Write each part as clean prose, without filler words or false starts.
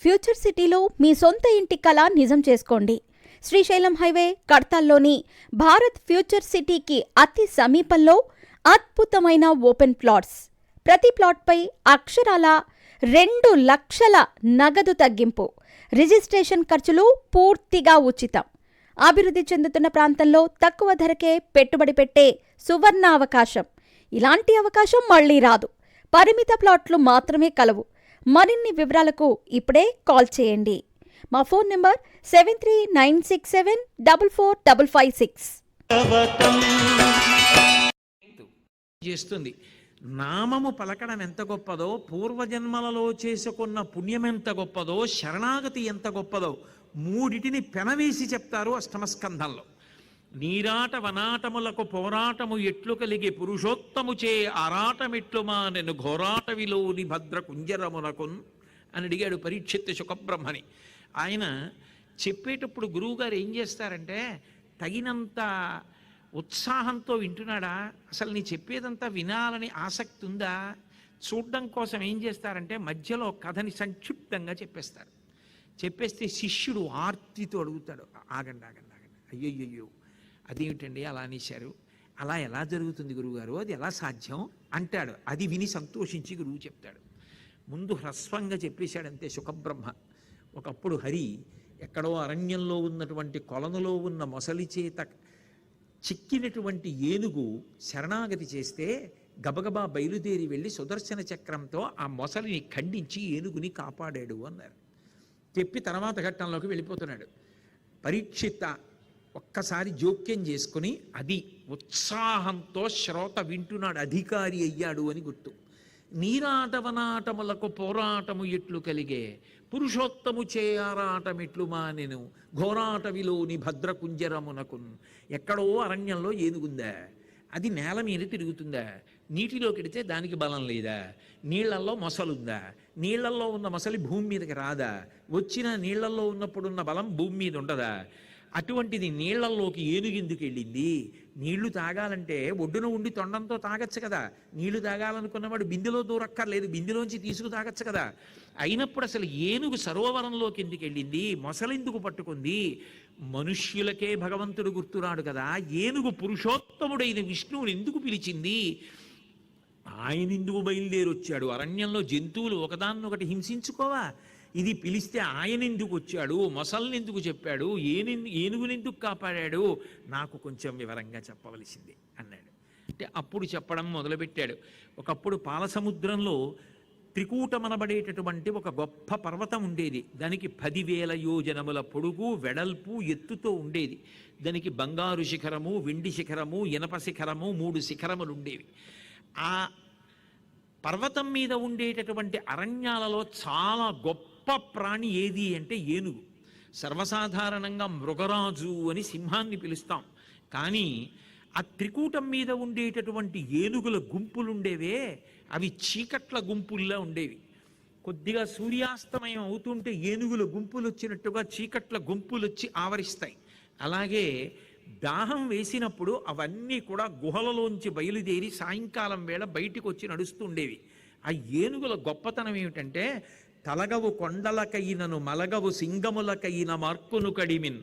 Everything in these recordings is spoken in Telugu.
ఫ్యూచర్ సిటీలో మీ సొంత ఇంటి కల నిజం చేసుకోండి. శ్రీశైలం హైవే కడతాల్లోని భారత్ ఫ్యూచర్ సిటీకి అతి సమీపంలో అద్భుతమైన ఓపెన్ ప్లాట్స్. ప్రతి ప్లాట్పై అక్షరాల 2 లక్షల నగదు తగ్గింపు. రిజిస్ట్రేషన్ ఖర్చులు పూర్తిగా ఉచితం. అభివృద్ధి చెందుతున్న ప్రాంతంలో తక్కువ ధరకే పెట్టుబడి పెట్టే సువర్ణ అవకాశం. ఇలాంటి అవకాశం మళ్లీ రాదు. పరిమిత ప్లాట్లు మాత్రమే కలవు. మరిన్ని వివరాలకు ఇప్పుడే కాల్ చేయండి. మా ఫోన్ నంబర్ 7396744556. చేస్తుంది. నామము పలకడం ఎంత గొప్పదో, పూర్వజన్మలలో చేసుకున్న పుణ్యం ఎంత గొప్పదో, శరణాగతి ఎంత గొప్పదో మూడిటిని పెనవేసి చెప్తారు అష్టమస్కంధంలో. నీరాట వనాటములకు పోరాటము ఎట్లు కలిగి పురుషోత్తము చే ఆరాటమెట్లు మానెను ఘోరాటవిలోని భద్ర కుంజరమునకున్ అని అడిగాడు పరీక్షిత్ శుకబ్రహ్మని. ఆయన చెప్పేటప్పుడు గురువుగారు ఏం చేస్తారంటే, తగినంత ఉత్సాహంతో వింటున్నాడా, అసలు నీ చెప్పేదంతా వినాలని ఆసక్తి ఉందా, చూడడం కోసం ఏం చేస్తారంటే మధ్యలో కథని సంక్షిప్తంగా చెప్పేస్తారు. చెప్పేస్తే శిష్యుడు ఆర్తితో అడుగుతాడు, ఆగండి ఆగండి ఆగండి, అయ్యయ్యో అదేమిటండి అలా అనేశారు, అలా ఎలా జరుగుతుంది గురువుగారు, అది ఎలా సాధ్యం అంటాడు. అది విని సంతోషించి గురువు చెప్తాడు. ముందు హ్రస్వంగా చెప్పేశాడంతే శుకబ్రహ్మ. ఒకప్పుడు హరి ఎక్కడో అరణ్యంలో ఉన్నటువంటి కొలనులో ఉన్న మొసలి చేత చిక్కినటువంటి ఏనుగు శరణాగతి చేస్తే గబగబా బయలుదేరి వెళ్ళి సుదర్శన చక్రంతో ఆ మొసలిని ఖండించి ఏనుగుని కాపాడాడు అన్నారు. చెప్పి తర్వాత ఘట్టంలోకి వెళ్ళిపోతున్నాడు. పరీక్షిత ఒక్కసారి జోక్యం చేసుకుని అది ఉత్సాహంతో శ్రోత వింటున్నాడు, అధికారి అయ్యాడు అని గుర్తు. నీరాటవనాటములకు పోరాటము ఎట్లు కలిగే పురుషోత్తము చేయారాటమెట్లు మానెను ఘోరాటవిలోని భద్రకుంజరమునకు. ఎక్కడో అరణ్యంలో ఏనుగుందా, అది నేల మీద తిరుగుతుందా, నీటిలోకి వెడితే దానికి బలం లేదా, నీళ్లల్లో మొసలుందా, నీళ్లల్లో ఉన్న మొసలి భూమి మీదకి రాదా, వచ్చిన నీళ్లల్లో ఉన్నప్పుడున్న బలం భూమి మీద ఉండదా, అటువంటిది నీళ్లల్లోకి ఏనుగు ఎందుకు వెళ్ళింది, నీళ్లు తాగాలంటే ఒడ్డున ఉండి తొండంతో తాగచ్చు కదా, నీళ్లు తాగాలనుకున్నవాడు బిందెలో దూరక్కర్లేదు, బిందెలోంచి తీసుకు తాగచ్చు కదా. అయినప్పుడు అసలు ఏనుగు సరోవరంలోకి ఎందుకు వెళ్ళింది, మొసలెందుకు పట్టుకుంది, మనుష్యులకే భగవంతుడు గుర్తురాడు కదా, ఏనుగు పురుషోత్తముడైన విష్ణువుని ఎందుకు పిలిచింది, ఆయన ఎందుకు బయలుదేరి వచ్చాడు, అరణ్యంలో జంతువులు ఒకదాన్నొకటి హింసించుకోవా, ఇది పిలిస్తే ఆయన ఎందుకు వచ్చాడు, మొసల్ని ఎందుకు చెప్పాడు, ఏనుగునెందుకు కాపాడాడు, నాకు కొంచెం వివరంగా చెప్పవలసింది అన్నాడు. అంటే అప్పుడు చెప్పడం మొదలుపెట్టాడు. ఒకప్పుడు పాలసముద్రంలో త్రికూటమనబడేటటువంటి ఒక గొప్ప పర్వతం ఉండేది. దానికి 10,000 యోజనముల పొడుగు వెడల్పు ఎత్తుతో ఉండేది. దానికి బంగారు శిఖరము, వెండి శిఖరము, ఇనప శిఖరము, 3 శిఖరములు ఉండేవి. ఆ పర్వతం మీద ఉండేటటువంటి అరణ్యాలలో చాలా గొప్ప ప్రాణి ఏది అంటే ఏనుగు. సర్వసాధారణంగా మృగరాజు అని సింహాన్ని పిలుస్తాం, కానీ ఆ త్రికూటం మీద ఉండేటటువంటి ఏనుగుల గుంపులుండేవే అవి చీకట్ల గుంపుల్లా ఉండేవి. కొద్దిగా సూర్యాస్తమయం అవుతుంటే ఏనుగుల గుంపులు వచ్చినట్టుగా చీకట్ల గుంపులు వచ్చి ఆవరిస్తాయి. అలాగే దాహం వేసినప్పుడు అవన్నీ కూడా గుహలలోంచి బయలుదేరి సాయంకాలం వేళ బయటికి వచ్చి నడుస్తుండేవి. ఆ ఏనుగుల గొప్పతనం ఏమిటంటే, తలగవు కొండలకైనను మలగవు సింగములకైన మార్కును కడిమిన్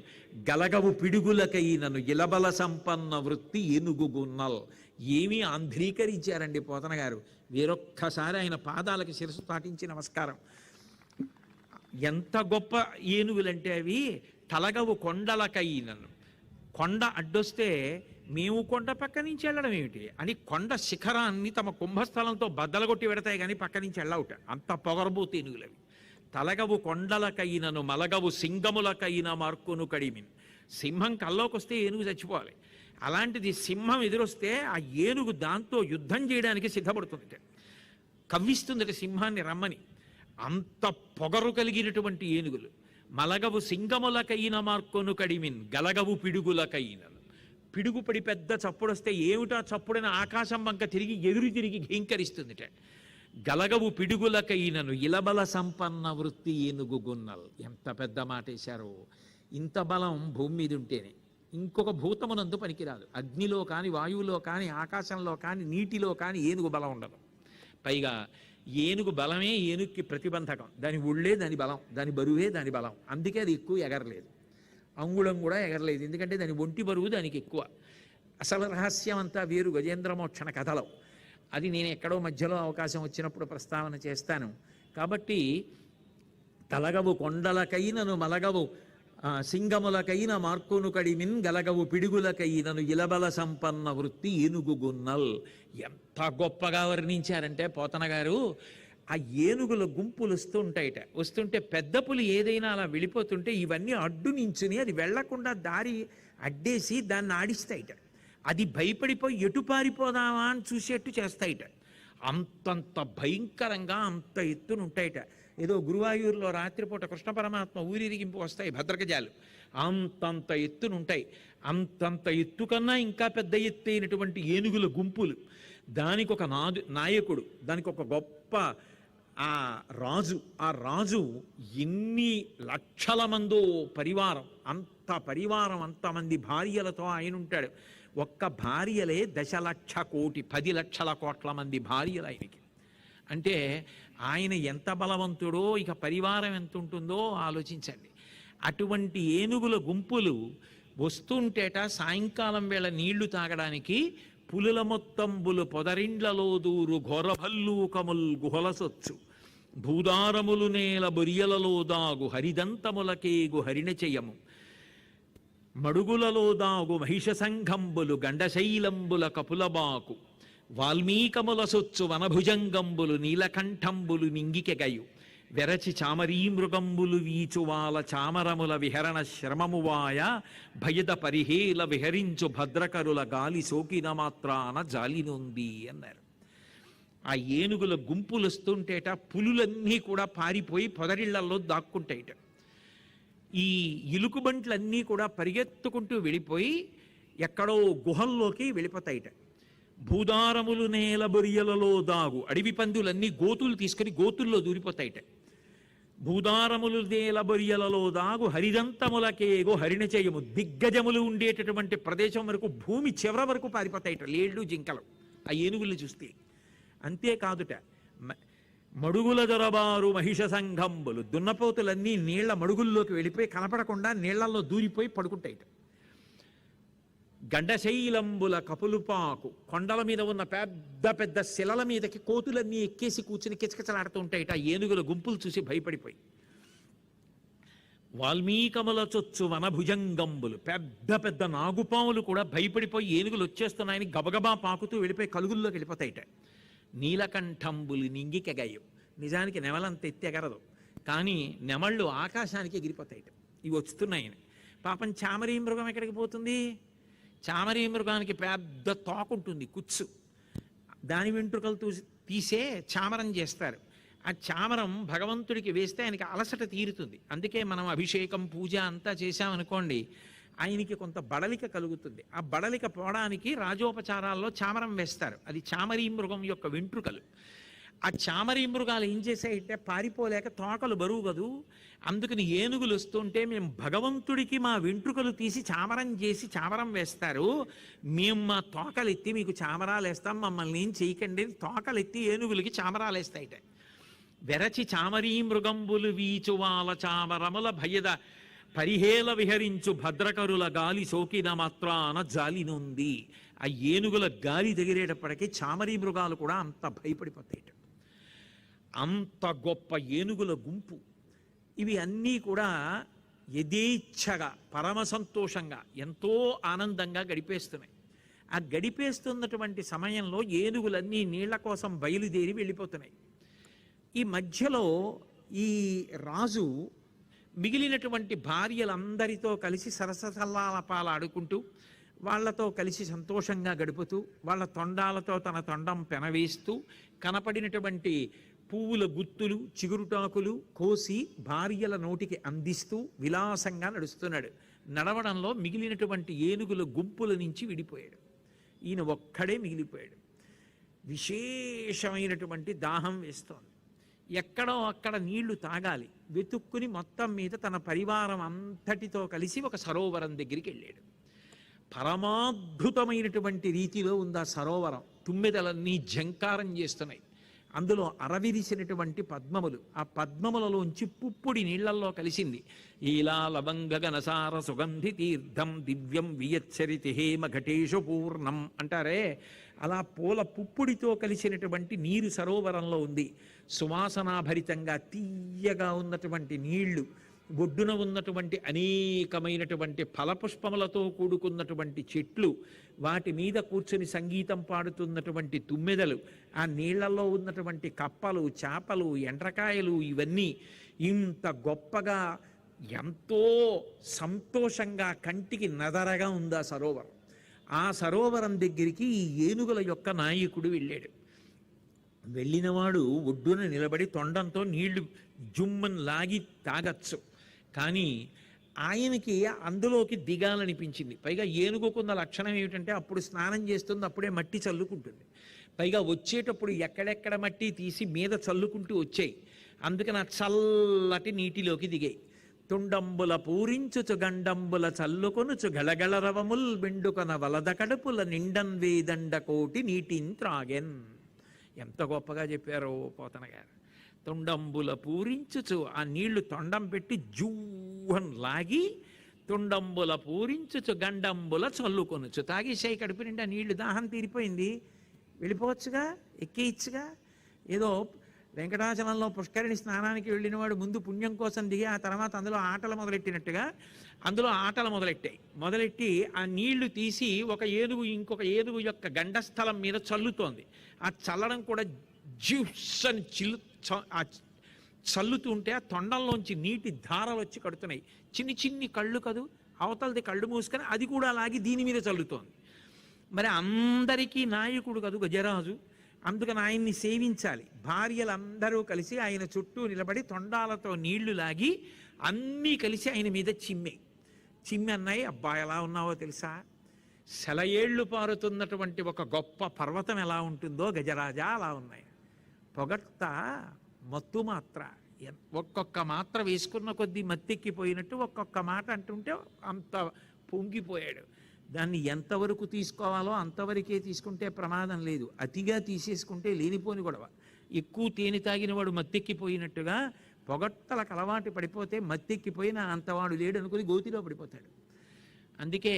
గలగవు పిడుగులకైనను ఇలబల సంపన్న వృత్తి ఏనుగు గున్నల్. ఏమీ ఆంధ్రీకరించారండి పోతన గారు. వేరొక్కసారి ఆయన పాదాలకి శిరస్సు తాటించి నమస్కారం. ఎంత గొప్ప ఏనుగులంటే అవి తలగవు కొండలకైనను, కొండ అడ్డొస్తే మేము కొండ పక్క నుంచి వెళ్ళడం ఏమిటి అని కొండ శిఖరాన్ని తమ కుంభస్థలంతో బద్దలగొట్టి పెడతాయి కానీ పక్క నుంచి వెళ్ళవుట, అంత పొగరబోతు ఏనుగులవి. తలగవు కొండలకైనను మలగవు సింగములకైన మార్కును కడిమిన్. సింహం కల్లోకి వస్తే ఏనుగు చచ్చిపోవాలి, అలాంటిది సింహం ఎదురొస్తే ఆ ఏనుగు దాంతో యుద్ధం చేయడానికి సిద్ధపడుతుందట, కవ్విస్తుందట సింహాన్ని రమ్మని. అంత పొగరు కలిగినటువంటి ఏనుగులు. మలగవు సింగములకైన మార్కొను కడిమిన్ గలగవు పిడుగులకైనను. పిడుగుపడి పెద్ద చప్పుడొస్తే ఏమిటా చప్పుడైన ఆకాశం వంక తిరిగి ఎదురు తిరిగి ఘీంకరిస్తుందిట. గలగవు పిడుగులకైనను ఇలబల సంపన్న వృత్తి ఏనుగు గున్నల్. ఎంత పెద్ద మాట వేశారో. ఇంత బలం భూమి మీద ఉంటేనే, ఇంకొక భూతమునందు పనికిరాదు. అగ్నిలో కానీ, వాయువులో కానీ, ఆకాశంలో కానీ, నీటిలో కానీ ఏనుగు బలం ఉండదు. పైగా ఏనుగు బలమే ఏనుగుకి ప్రతిబంధకం. దాని ఒళ్ళే దాని బలం, దాని బరువే దాని బలం. అందుకే అది ఎక్కువ ఎగరలేదు, అంగుళం కూడా ఎగరలేదు. ఎందుకంటే దాని ఒంటి బరువు దానికి ఎక్కువ. అసలు రహస్యం అంతా వేరు గజేంద్రమోక్షణ కథలో. అది నేను ఎక్కడో మధ్యలో అవకాశం వచ్చినప్పుడు ప్రస్తావన చేస్తాను. కాబట్టి తలగవు కొండలకైనను మలగవు సింగములకైన మార్కును కడిమిన్ గలగవు పిడుగులకైనను ఇలబల సంపన్న వృత్తి ఏనుగు గున్నల్. ఎంత గొప్పగా వర్ణించారంటే పోతన గారు. ఆ ఏనుగుల గుంపులు వస్తుంటే పెద్ద పులి ఏదైనా అలా వెళ్ళిపోతుంటే ఇవన్నీ అడ్డు నించుని అది వెళ్లకుండా దారి అడ్డేసి దాన్ని ఆడిస్తాయిట. అది భయపడిపోయి ఎటు పారిపోదామా అని చూసేట్టు చేస్తాయిట. అంతంత భయంకరంగా అంత ఎత్తునుంటాయిట. ఏదో గురువాయూరులో రాత్రిపూట కృష్ణ పరమాత్మ ఊరిరిగింపు వస్తాయి భద్రకజాలు, అంతంత ఎత్తునుంటాయి. అంతంత ఎత్తు కన్నా ఇంకా పెద్ద ఎత్తు అయినటువంటి ఏనుగుల గుంపులు. దానికి ఒక నాయకుడు, దానికి ఒక గొప్ప రాజు. ఆ రాజు ఎన్ని లక్షల మందో పరివారం, అంతమంది భార్యలతో ఆయన ఉంటాడు. ఒక్క భార్యలే 10,00,00,000,000 10,00,00,000,000 మంది భార్యలు ఆయనకి. అంటే ఆయన ఎంత బలవంతుడో, ఇక పరివారం ఎంత ఉంటుందో ఆలోచించండి. అటువంటి ఏనుగుల గుంపులు వస్తుంటేట సాయంకాలం వేళ నీళ్లు తాగడానికి పులుల మొత్తంబులు పొదరిండ్లలో దూరు ఘోరభల్లూకముల్ గుహలసొచ్చు భూదారములు నేల బొరియలలో దాగు హరిదంతములకేగు హరిణచయము మడుగులలో దాగు మహిష సంఘంబులు గండశైలంబుల కపులబాకు వాల్మీకముల సొచ్చు వనభుజంగంబులు నీలకంఠంబులు నింగికెగయు వెరచి చామరీమృగంబులు వీచువాల చామరముల విహరణ శ్రమమువాయ భయద పరిహేల విహరించు భద్రకరుల గాలి సోకిన మాత్రాన జాలినుంది అన్నారు. ఆ ఏనుగుల గుంపులు వస్తుంటేట పులులన్నీ కూడా పారిపోయి పొదరిళ్లలో దాక్కుంటాయిట. ఈ ఇలుకుబంట్లన్నీ కూడా పరిగెత్తుకుంటూ వెళ్ళిపోయి ఎక్కడో గుహల్లోకి వెళ్ళిపోతాయిట. భూదారములు నేల బొరియలలో దాగు అడవి పందులన్నీ గోతులు తీసుకుని గోతుల్లో దూరిపోతాయిట. భూదారములు నేల బొరియలలో దాగు హరిదంతములకేగో హరిణచయము దిగ్గజములు ఉండేటటువంటి ప్రదేశం వరకు భూమి చివర వరకు పారిపోతాయిట లేళ్ళు జింకలు ఆ ఏనుగులు చూస్తే. అంతేకాదుట మడుగుల దొరబారు మహిష సంఘంబులు దున్నపోతులన్నీ నీళ్ల మడుగుల్లోకి వెళ్ళిపోయి కనపడకుండా నీళ్లలో దూరిపోయి పడుకుంటాయిట. గండశైలంబుల కపులుపాకు కొండల మీద ఉన్న పెద్ద పెద్ద శిలల మీదకి కోతులన్నీ ఎక్కేసి కూర్చుని కిచకిచలాడుతూ ఉంటాయిట ఏనుగుల గుంపులు చూసి భయపడిపోయి. వాల్మీకముల చొచ్చు వనభుజంగంబులు పెద్ద పెద్ద నాగుపాములు కూడా భయపడిపోయి ఏనుగులు వచ్చేస్తున్నాయని గబగబా పాకుతూ వెళ్ళిపోయి కలుగుల్లోకి వెళ్ళిపోతాయిట. నీలకంఠంబులు నింగికెగయ్యం. నిజానికి నెమలంత ఎత్తెగరదు, కానీ నెమళ్ళు ఆకాశానికి ఎగిరిపోతాయిట ఇవి వస్తున్నాయని. పాపం చామరీ మృగం ఎక్కడికి పోతుంది? చామరీ మృగానికి పెద్ద తోకుంటుంది కుచ్చు, దాని వెంట్రుకలు తీసే చామరం చేస్తారు. ఆ చామరం భగవంతుడికి వేస్తే ఆయనకి అలసట తీరుతుంది. అందుకే మనం అభిషేకం పూజ అంతా చేశామనుకోండి ఆయనకి కొంత బడలిక కలుగుతుంది. ఆ బడలిక పోవడానికి రాజోపచారాల్లో చామరం వేస్తారు. అది చామరీ మృగం యొక్క వెంట్రుకలు. ఆ చామరీ మృగాలు ఏం చేసాయంటే పారిపోలేక తోకలు బరువు కదూ, అందుకని ఏనుగులు వస్తుంటే మేము భగవంతుడికి మా వెంట్రుకలు తీసి చామరం చేసి చామరం వేస్తారు, మేము మా తోకలెత్తి మీకు చామరాలు వేస్తాం, మమ్మల్ని ఏం చేయకండి. తోకలెత్తి ఏనుగులకి చామరాలు వేస్తాయిట. వెరచి చామరీ మృగంబులు వీచువాల చామరముల భయద పరిహేల విహరించు భద్రకరుల గాలి సోకిన మాత్రాన జాలినుంది. ఆ ఏనుగుల గాలి తగిలేటప్పటికీ చామరీ మృగాలు కూడా అంత భయపడిపోతాయిట. అంత గొప్ప ఏనుగుల గుంపు. ఇవి అన్నీ కూడా యథేచ్ఛగా పరమ సంతోషంగా ఎంతో ఆనందంగా గడిపేస్తున్నాయి. ఆ గడిపేస్తున్నటువంటి సమయంలో ఏనుగులన్నీ నీళ్ల కోసం బయలుదేరి వెళ్ళిపోతున్నాయి. ఈ మధ్యలో ఈ రాజు మిగిలినటువంటి భార్యలందరితో కలిసి సరసల్లాపాలు ఆడుకుంటూ వాళ్లతో కలిసి సంతోషంగా గడుపుతూ వాళ్ళ తొండాలతో తన తొండం పెనవేస్తూ కనపడినటువంటి పువ్వుల గుత్తులు చిగురుటాకులు కోసి భార్యల నోటికి అందిస్తూ విలాసంగా నడుస్తున్నాడు. నడవడంలో మిగిలినటువంటి ఏనుగుల గుంపుల నుంచి విడిపోయాడు. ఈయన ఒక్కడే మిగిలిపోయాడు. విశేషమైనటువంటి దాహం వేస్తోంది. ఎక్కడో అక్కడ నీళ్లు తాగాలి వెతుక్కుని మొత్తం మీద తన పరివారం అంతటితో కలిసి ఒక సరోవరం దగ్గరికి వెళ్ళాడు. పరమాద్భుతమైనటువంటి రీతిలో ఉంది ఆ సరోవరం. తుమ్మెదలన్నీ జంకారం చేస్తున్నాయి. అందులో అరవిరిసినటువంటి పద్మములు, ఆ పద్మములలోంచి పుప్పుడి నీళ్లల్లో కలిసింది. ఈలా లవంగగనసార సుగంధి తీర్థం దివ్యం వియచ్చరితి హేమ ఘటేషు పూర్ణం అంటారే, అలా పూల పుప్పుడితో కలిసినటువంటి నీరు సరోవరంలో ఉంది. సువాసనాభరితంగా తీయగా ఉన్నటువంటి నీళ్లు, ఒడ్డున ఉన్నటువంటి అనేకమైనటువంటి ఫలపుష్పములతో కూడుకున్నటువంటి చెట్లు, వాటి మీద కూర్చుని సంగీతం పాడుతున్నటువంటి తుమ్మెదలు, ఆ నీళ్లలో ఉన్నటువంటి కప్పలు, చేపలు, ఎండ్రకాయలు, ఇవన్నీ ఇంత గొప్పగా ఎంతో సంతోషంగా కంటికి నదరగా ఉంది ఆ సరోవరం. ఆ సరోవరం దగ్గరికి ఈ ఏనుగుల యొక్క నాయకుడు వెళ్ళాడు. వెళ్ళినవాడు ఒడ్డున నిలబడి తొండంతో నీళ్లు జుమ్మని లాగి తాగచ్చు, కానీ ఆయనకి అందులోకి దిగాలనిపించింది. పైగా ఏనుగుకున్న లక్షణం ఏమిటంటే అప్పుడు స్నానం చేస్తుంది, అప్పుడే మట్టి చల్లుకుంటుంది. పైగా వచ్చేటప్పుడు ఎక్కడెక్కడ మట్టి తీసి మీద చల్లుకుంటూ వచ్చాయి. అందుకని ఆ చల్లటి నీటిలోకి దిగాయి. తుండంబుల పూరించుచు గండంబుల చల్లుకొనుచు గళగళ రవముల్ బెండుకొన వలద కడుపుల నిండన్ వేదండ కోటి నీటిన్ త్రాగెన్. ఎంత గొప్పగా చెప్పారో పోతన గారు. తొండంబుల పూరించుచు, ఆ నీళ్లు తొండం పెట్టి జూహన్ లాగి, తొండంబుల పూరించుచు గండంబుల చల్లుకొనుచు తాగేసాయి కడుపు నిండా నీళ్లు. దాహం తీరిపోయింది, వెళ్ళిపోవచ్చుగా, ఎక్కేయచ్చుగా. ఏదో వెంకటాచలంలో పుష్కరిణి స్నానానికి వెళ్ళినవాడు ముందు పుణ్యం కోసం దిగి ఆ తర్వాత అందులో ఆటలు మొదలెట్టినట్టుగా అందులో ఆటలు మొదలెట్టి ఆ నీళ్లు తీసి ఒక ఏనుగు ఇంకొక ఏనుగు యొక్క గండస్థలం మీద చల్లుతోంది. ఆ చల్లడం కూడా జ్యూస్ అని చల్లుతూ ఉంటే ఆ తొండంలోంచి నీటి ధారలు వచ్చి కడుతున్నాయి. చిన్ని చిన్ని కళ్ళు కదూ, అవతలది కళ్ళు మూసుకొని అది కూడా లాగి దీని మీద చల్లుతోంది. మరి అందరికీ నాయకుడు కదూ గజరాజు, అందుకని ఆయన్ని సేవించాలి. భార్యలందరూ కలిసి ఆయన చుట్టూ నిలబడి తొండాలతో నీళ్లు లాగి అన్నీ కలిసి ఆయన మీద చిమ్మి అన్నాయి. అబ్బా ఎలా ఉన్నావో తెలుసా, సెలయేళ్లు పారుతున్నటువంటి ఒక గొప్ప పర్వతం ఎలా ఉంటుందో గజరాజా అలా ఉన్నాయి. పొగట్ట మత్తు మాత్ర, ఒక్కొక్క మాత్ర వేసుకున్న కొద్దీ మత్తెక్కిపోయినట్టు ఒక్కొక్క మాట అంటుంటే అంత పొంగిపోయాడు. దాన్ని ఎంతవరకు తీసుకోవాలో అంతవరకే తీసుకుంటే ప్రమాదం లేదు, అతిగా తీసేసుకుంటే లేనిపోని గొడవ. ఎక్కువ తేనె తాగిన వాడు మత్తెక్కిపోయినట్టుగా పొగట్టలకు అలవాటు పడిపోతే మత్తెక్కిపోయిన అంతవాడు లేడు అనుకుని గోతిలో పడిపోతాడు. అందుకే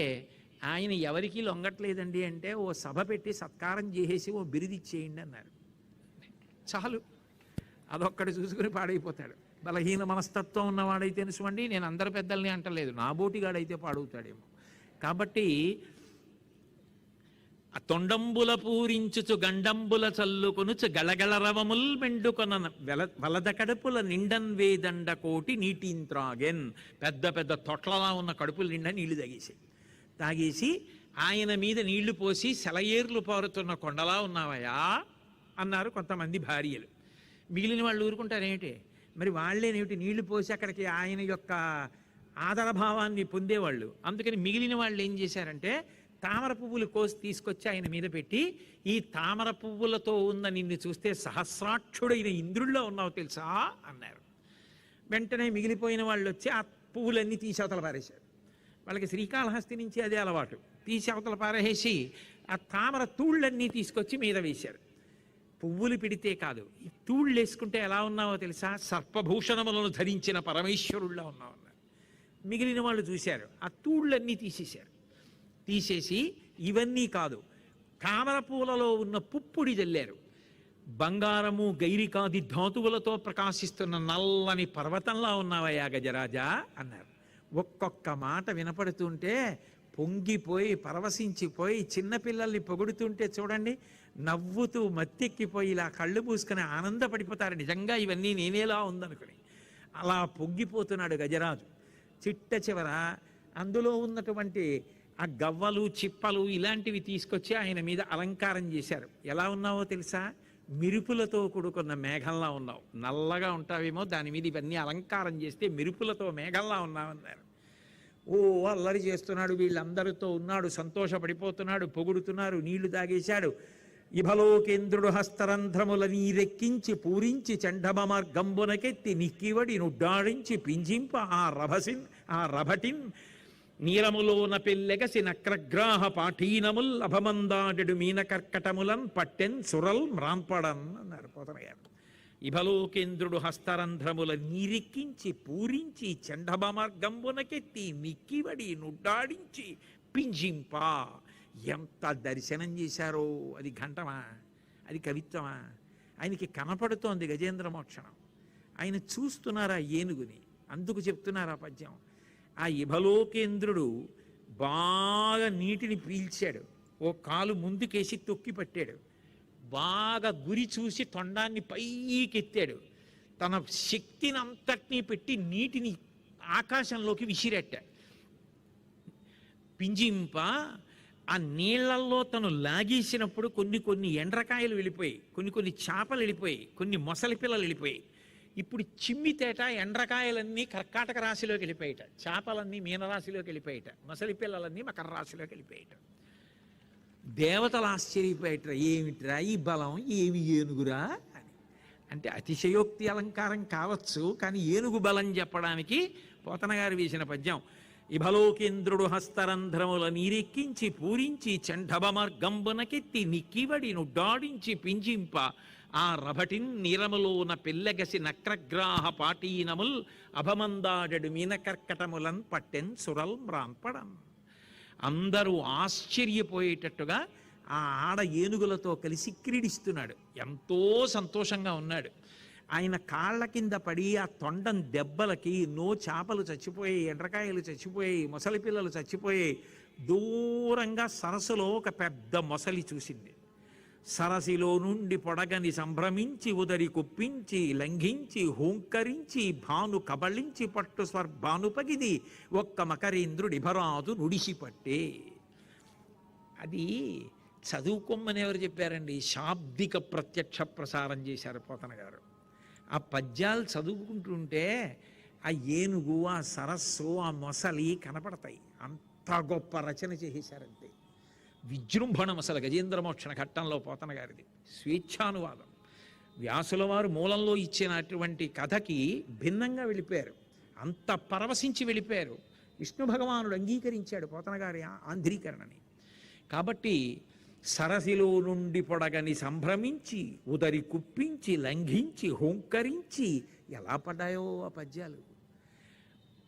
ఆయన ఎవరికీ లొంగట్లేదండి అంటే ఓ సభ పెట్టి సత్కారం చేసేసి ఓ బిరుదిచ్చేయండి అన్నారు. చాలు, అదొక్కటి చూసుకుని పాడైపోతాడు. బలహీన మనస్తత్వం ఉన్నవాడైతే చూడండి, నేను అందరి పెద్దల్ని అంటలేదు, నా బోటిగాడైతే పాడవుతాడేమో. కాబట్టి తొండంబుల పూరించుచు గండంబుల చల్లుకొనుచు గళగళ రవముల్ మెండుకొన వలద కడుపుల నిండన్ వేదండ కోటి నీటింత్రాగెన్. పెద్ద పెద్ద తొట్లలా ఉన్న కడుపుల నిండా నీళ్లు తాగేసి ఆయన మీద నీళ్లు పోసి సెలయేర్లు పారుతున్న కొండలా ఉన్నావయా అన్నారు కొంతమంది భార్యలు. మిగిలిన వాళ్ళు ఊరుకుంటారేమిటి, మరి వాళ్ళేనేమిటి నీళ్లు పోసి అక్కడికి ఆయన యొక్క ఆదరభావాన్ని పొందేవాళ్ళు. అందుకని మిగిలిన వాళ్ళు ఏం చేశారంటే తామర పువ్వులు కోసి తీసుకొచ్చి ఆయన మీద పెట్టి, ఈ తామర పువ్వులతో ఉన్న నిన్ను చూస్తే సహస్రాక్షుడైన ఇంద్రుల్లో ఉన్నావు తెలుసా అన్నారు. వెంటనే మిగిలిపోయిన వాళ్ళు వచ్చి ఆ పువ్వులన్నీ తీసి అవతల పారేశారు. వాళ్ళకి శ్రీకాళహస్తి నుంచి అదే అలవాటు. తీసి అవతల పారేసి ఆ తామర తూళ్ళన్నీ తీసుకొచ్చి మీద వేశారు. పువ్వులు పిడితే కాదు, ఈ తూళ్ళు వేసుకుంటే ఎలా ఉన్నావో తెలుసా, సర్పభూషణములను ధరించిన పరమేశ్వరుల్లో ఉన్నావు అన్నారు. మిగిలిన వాళ్ళు చూశారు, ఆ తూళ్ళన్నీ తీసేసి ఇవన్నీ కాదు, తామర పూలలో ఉన్న పుప్పుడి జల్లారు. బంగారము గైరికాది ధాతువులతో ప్రకాశిస్తున్న నల్లని పర్వతంలా ఉన్నావయ్యా గజరాజా అన్నారు. ఒక్కొక్క మాట వినపడుతుంటే పొంగిపోయి పరవశించిపోయి చిన్నపిల్లల్ని పొగుడుతుంటే చూడండి, నవ్వుతూ మత్తెక్కిపోయి ఇలా కళ్ళు మూసుకొని ఆనందపడిపోతారు. నిజంగా ఇవన్నీ నేనేలా ఉందనుకుని అలా పొంగిపోతున్నాడు గజరాజు. చిట్ట చివర అందులో ఉన్నటువంటి ఆ గవ్వలు చిప్పలు ఇలాంటివి తీసుకొచ్చి ఆయన మీద అలంకారం చేశారు. ఎలా ఉన్నావో తెలుసా, మెరుపులతో కూడుకున్న మేఘంలా ఉన్నావు. నల్లగా ఉంటావేమో, దాని మీద ఇవన్నీ అలంకారం చేస్తే మెరుపులతో మేఘంలా ఉన్నావన్నారు. ఓ అల్లరి చేస్తున్నాడు, వీళ్ళందరితో ఉన్నాడు, సంతోషపడిపోతున్నాడు, పొగుడుతున్నారు, నీళ్లు తాగేశాడు. ఇభలోకేంద్రుడు హస్తరంధ్రముల నీరెక్కించి పూరించి చండమ మార్గంబునకెత్తి నిక్కివడి నుడ్డాడించి పింజింప ఆ రభటిన్ నీలములోన పెల్లెగసి నక్రగ్రాహ పాఠీనముల్ అభమందాడెడు మీన కర్కటములన్ పట్టెన్ సురల్ మ్రాంపడన్ అన్నారు పోతన గారు. ఇభలోకేంద్రుడు హస్తరంధ్రముల నీరెక్కించి పూరించి చండభ మార్గంబునకెత్తి నిక్కివడి నుడ్డాడించి పింజింప. ఎంత దర్శనం చేశారో! అది ఘంటమా, అది కవిత్వమా? ఆయనకి కనపడుతోంది గజేంద్ర మోక్షణం. ఆయన చూస్తున్నారా ఏనుగుని, అందుకు చెప్తున్నారు ఆ పద్యం. ఆ ఇభలోకేంద్రుడు బాగా నీటిని పీల్చాడు, ఓ కాలు ముందుకేసి తొక్కి పట్టాడు, బాగా గురి చూసి తొండాన్ని పైకెత్తాడు, తన శక్తిని అంతటినీ పెట్టి నీటిని ఆకాశంలోకి విసిరెట్ట. పింజింప. ఆ నీళ్లలో తను లాగేసినప్పుడు కొన్ని ఎండ్రకాయలు వెళ్ళిపోయి, కొన్ని చేపలు వెళ్ళిపోయి, కొన్ని మొసలి పిల్లలు వెళ్ళిపోయి. ఇప్పుడు చిమ్మితేట ఎండ్రకాయలన్నీ కర్కాటక రాశిలోకి వెళ్ళిపోయాట, చేపలన్నీ మీనరాశిలోకి వెళ్ళిపోయాట, మొసలి పిల్లలన్నీ మకర రాశిలోకి వెళ్ళిపోయాట. దేవతలు ఆశ్చర్యపోయేట, ఏమిట్రా ఈ బలం, ఏమి ఏనుగురా అని. అంటే అతిశయోక్తి అలంకారం కావచ్చు, కానీ ఏనుగు బలం చెప్పడానికి పోతన గారు వేసిన పద్యం. ఇభలోకేంద్రుడు హస్తరంధ్రముల నీరెక్కించి పూరించి చండభ మార్గంబునకెత్తి నిక్కివడి నుడ్డాడించి పింజింప. ఆ రభటిన్ నీరములోన పిల్లగసి నక్రగ్రాహ పాటీనముల్ అభమందాడెడు మీనకర్కటములన్ పట్టెన్ సురల్ మ్రాంపడం. అందరూ ఆశ్చర్యపోయేటట్టుగా ఆ ఆడ ఏనుగులతో కలిసి క్రీడిస్తున్నాడు, ఎంతో సంతోషంగా ఉన్నాడు. ఆయన కాళ్ళ కింద పడి ఆ తొండం దెబ్బలకి చేపలు చచ్చిపోయాయి, ఎండ్రకాయలు చచ్చిపోయాయి, మొసలి పిల్లలు చచ్చిపోయాయి. దూరంగా సరస్సులో ఒక పెద్ద మొసలి చూసింది. సరసిలో నుండి పొడగని సంభ్రమించి ఉదరి కుప్పించి లంఘించి హూంకరించి భాను కబళించి పట్టు స్వర్భానుపగిది ఒక్క మకరేంద్రుడి భరాదు నుడిసిపట్టే. అది చదువుకోమని ఎవరు చెప్పారండి? శాబ్దిక ప్రత్యక్ష ప్రసారం చేశారు పోతన గారు. ఆ పద్యాలు చదువుకుంటుంటే ఆ ఏనుగు, ఆ సరస్సు, ఆ మొసలి కనపడతాయి. అంత గొప్ప రచన చేసేశారంతే. విజృంభణం అసలు గజేంద్ర మోక్షణ ఘట్టంలో పోతన గారిది. స్వేచ్ఛానువాదం. వ్యాసుల వారు మూలంలో ఇచ్చినటువంటి కథకి భిన్నంగా వెళ్ళిపోయారు, అంత పరవశించి వెళ్ళిపోయారు. విష్ణు భగవానుడు అంగీకరించాడు పోతన గారి ఆంధ్రీకరణని. కాబట్టి సరసిలో నుండి పొడగని సంభ్రమించి ఉదరి కుప్పించి లంఘించి హోంకరించి ఎలా పడ్డాయో ఆ పద్యాలు.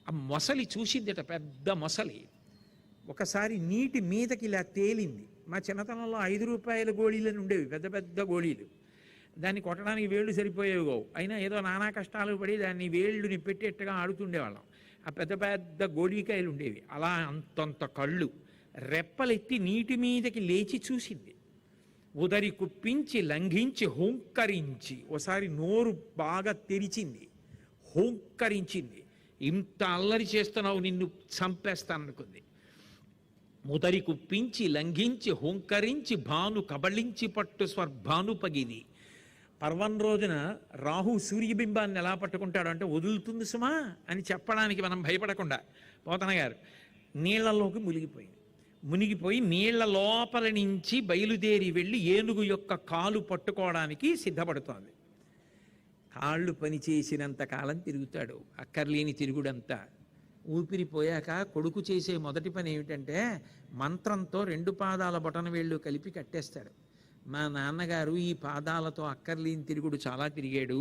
ఆ మొసలి చూసిందిట, పెద్ద మొసలి. ఒకసారి నీటి మీదకి ఇలా తేలింది. మా చిన్నతనంలో 5 రూపాయల గోళీలని ఉండేవి, పెద్ద పెద్ద గోళీలు. దాన్ని కొట్టడానికి వేళ్ళు సరిపోయేవిగో, అయినా ఏదో నానా కష్టాలు పడి దాన్ని వేళ్ళుని పెట్టేట్టుగా ఆడుతుండేవాళ్ళం. ఆ పెద్ద పెద్ద గోళీకాయలు ఉండేవి, అలా అంతంత కళ్ళు, రెప్పలెత్తి నీటి మీదకి లేచి చూసింది. ఉదరి కుప్పించి లంఘించి హోంకరించి, ఓసారి నోరు బాగా తెరిచింది, హోంకరించింది. ఇంత అల్లరి చేస్తున్నావు, నిన్ను చంపేస్తాననుకుంది. ఉదరి కుప్పించి లంఘించి హోంకరించి భాను కబళించి పట్టు స్వర్భానుపగిది. పర్వం రోజున రాహు సూర్యబింబాన్ని ఎలా పట్టుకుంటాడు అంటే, వదులుతుంది సుమా అని చెప్పడానికి మనం భయపడకుండా పోతన గారు నీళ్లలోకి మునిగిపోయి నీళ్ల లోపల నుంచి బయలుదేరి వెళ్ళి ఏనుగు యొక్క కాలు పట్టుకోవడానికి సిద్ధపడుతోంది. కాళ్ళు పనిచేసినంత కాలం తిరుగుతాడు, అక్కర్లేని తిరుగుడంతా. ఊపిరిపోయాక కొడుకు చేసే మొదటి పని ఏమిటంటే మంత్రంతో 2 పాదాల బొటన వేళ్ళు కలిపి కట్టేస్తాడు. మా నాన్నగారు ఈ పాదాలతో అక్కర్లేని తిరుగుడు చాలా తిరిగాడు.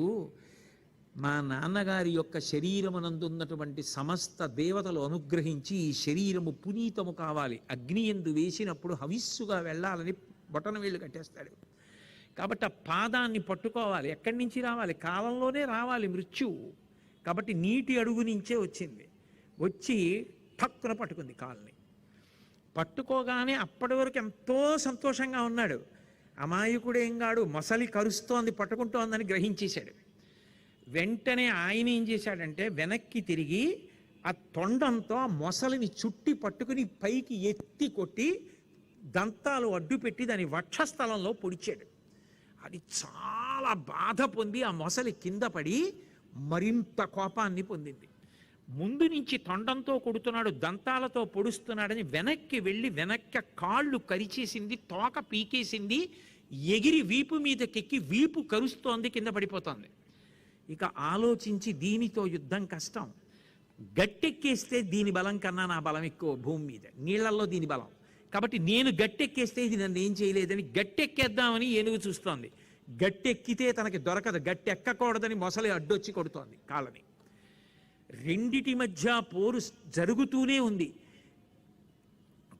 మా నాన్నగారి యొక్క శరీరమునందున్నటువంటి సమస్త దేవతలు అనుగ్రహించి ఈ శరీరము పునీతము కావాలి, అగ్ని యందు వేసినప్పుడు హవిస్సుగా వెళ్ళాలని బొటన వేళ్ళు కట్టేస్తాడు. కాబట్టి ఆ పాదాన్ని పట్టుకోవాలి. ఎక్కడి నుంచి రావాలి? కాలంలోనే రావాలి మృత్యువు. కాబట్టి నీటి అడుగు నుంచే వచ్చింది. వచ్చి ఠక్కున పట్టుకుంది కాల్ని. పట్టుకోగానే అప్పటి వరకు ఎంతో సంతోషంగా ఉన్నాడు. అమాయకుడేంగాడు, మొసలి కరుస్తోంది, పట్టుకుంటోందని గ్రహించేశాడు. వెంటనే ఆయన ఏం చేశాడంటే వెనక్కి తిరిగి ఆ తొండంతో ఆ మొసలిని చుట్టి పట్టుకుని పైకి ఎత్తి కొట్టి దంతాలు అడ్డు పెట్టి దాని వక్షస్థలంలో పొడిచాడు. అది చాలా బాధ పొంది ఆ మొసలి కింద పడి మరింత కోపాన్ని పొందింది. ముందు నుంచి తొండంతో కొడుతున్నాడు, దంతాలతో పొడుస్తున్నాడని వెనక్కి వెళ్ళి వెనక్కి కాళ్ళు కరిచేసింది, తోక పీకేసింది, ఎగిరి వీపు మీదకెక్కి వీపు కరుస్తోంది, కింద పడిపోతోంది. ఇక ఆలోచించి దీనితో యుద్ధం కష్టం, గట్టెక్కేస్తే దీని బలం కన్నా నా బలం ఎక్కువ భూమి మీద, నీళ్లలో దీని బలం. కాబట్టి నేను గట్టెక్కేస్తే ఇది నన్ను ఏం చేయలేదని గట్టెక్కేద్దామని ఏనుగు చూస్తోంది. గట్టెక్కితే తనకి దొరకదు, గట్టెక్కకూడదని మొసలి అడ్డొచ్చి కొడుతోంది కాళ్ళని. రెండిటి మధ్య పోరు జరుగుతూనే ఉంది.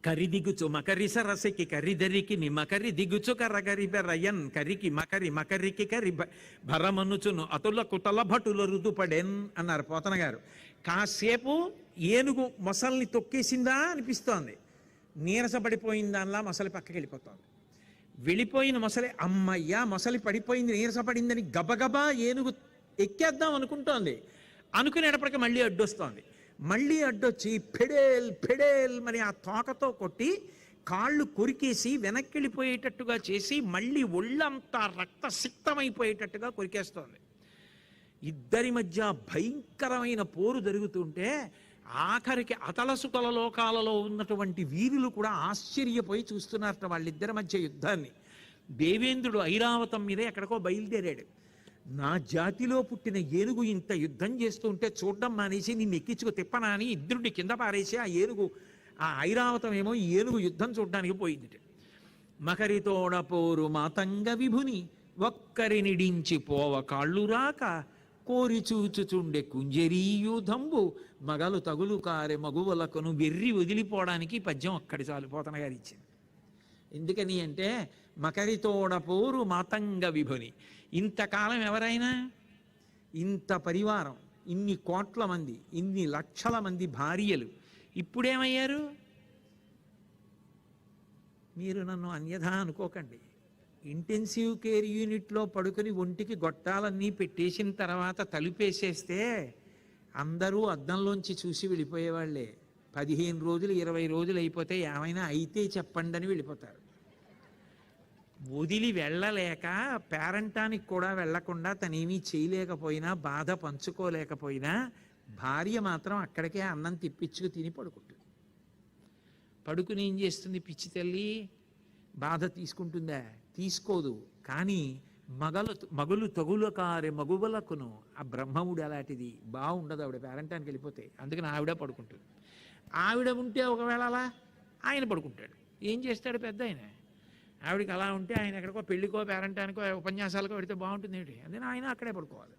కరి దిగుచు మకరి సరసికి కరిదరికి నిమకరి దిగుచు కర్రగరి బెర్రయన్ కరికి మకరి మకరికి కరి భరమనుచును అతుల కుతల భటుల రుదుపడెన్ అన్నారు పోతన గారు. కాసేపు ఏనుగు మొసల్ని తొక్కేసిందా అనిపిస్తోంది, నీరసపడిపోయిన దానిలా మొసలి పక్కకి వెళ్ళిపోతోంది. వెళ్ళిపోయిన మొసలి అమ్మయ్యా మొసలి పడిపోయింది నీరసపడిందని గబగబా ఏనుగు ఎక్కేద్దాం అనుకుంటోంది. అనుకునేటప్పటికి మళ్ళీ అడ్డొస్తోంది. మళ్ళీ అడ్డొచ్చి ఫెడేల్ ఫెడేల్ మరి ఆ తోకతో కొట్టి కాళ్ళు కొరికేసి వెనక్కి వెళ్ళిపోయేటట్టుగా చేసి మళ్ళీ ఒళ్ళంతా రక్తసిక్తమైపోయేటట్టుగా కొరికేస్తోంది. ఇద్దరి మధ్య భయంకరమైన పోరు జరుగుతుంటే ఆఖరికి అతలసుతల లోకాలలో ఉన్నటువంటి వీరులు కూడా ఆశ్చర్యపోయి చూస్తున్నారట వాళ్ళిద్దరి మధ్య యుద్ధాన్ని. దేవేంద్రుడు ఐరావతం మీద ఎక్కడికో బయలుదేరాడు. నా జాతిలో పుట్టిన ఏనుగు ఇంత యుద్ధం చేస్తుంటే చూడడం మానేసి నిన్ను ఎక్కించుకు తిప్పనా అని ఇంద్రుడిని కింద పారేసి ఆ ఏనుగు, ఆ ఐరావతం ఏమో ఈ ఏనుగు యుద్ధం చూడడానికి పోయింది. మకరితోడ పోరు మాతంగ విభుని ఒక్కరినిడించి పోవ కాళ్ళు రాక కోరి చూచుచుండే కుంజరీయూధంబు మగలు తగులు కారె మగువలకును వెర్రి వదిలిపోవడానికి పద్యం ఒక్కడి చాలు పోతన గారు ఇచ్చింది. ఎందుకని అంటే మకరితోడ పోరు మాతంగ విభుని. ఇంతకాలం ఎవరైనా ఇంత పరివారం, ఇన్ని కోట్ల మంది, ఇన్ని లక్షల మంది భార్యలు ఇప్పుడేమయ్యారు? మీరు నన్ను అన్యథా అనుకోకండి. ఇంటెన్సివ్ కేర్ యూనిట్లో పడుకొని ఒంటికి గొట్టాలన్నీ పెట్టేసిన తర్వాత తలుపేసేస్తే అందరూ అద్దంలోంచి చూసి వెళ్ళిపోయేవాళ్లే. 15 రోజులు 20 రోజులు అయిపోతే ఏమైనా అయితే చెప్పండి అని వెళ్ళిపోతారు. వదిలి వెళ్ళలేక పేరంటానికి కూడా వెళ్లకుండా తనేమీ చేయలేకపోయినా బాధ పంచుకోలేకపోయినా భార్య మాత్రం అక్కడికే అన్నం తిప్పించుకు తిని పడుకుంటుంది. పడుకుని ఏం చేస్తుంది పిచ్చి తల్లి? బాధ తీసుకుంటుందా? తీసుకోదు. కానీ మగులు తగులు కారే మగువలకును ఆ బ్రహ్మముడు అలాంటిది బాగుండదు. ఆవిడ పేరంటానికి వెళ్ళిపోతే అందుకని ఆవిడ పడుకుంటుంది. ఆవిడ ఉంటే ఒకవేళ అలా ఆయన పడుకుంటాడు. ఏం చేస్తాడు పెద్ద ఆయన? ఆవిడకి అలా ఉంటే ఆయన ఎక్కడికో పెళ్ళికో పేరంటానికో ఉపన్యాసాలకో పెడితే బాగుంటుంది ఏంటి? అందుకని ఆయన అక్కడే పడుకోవాలి.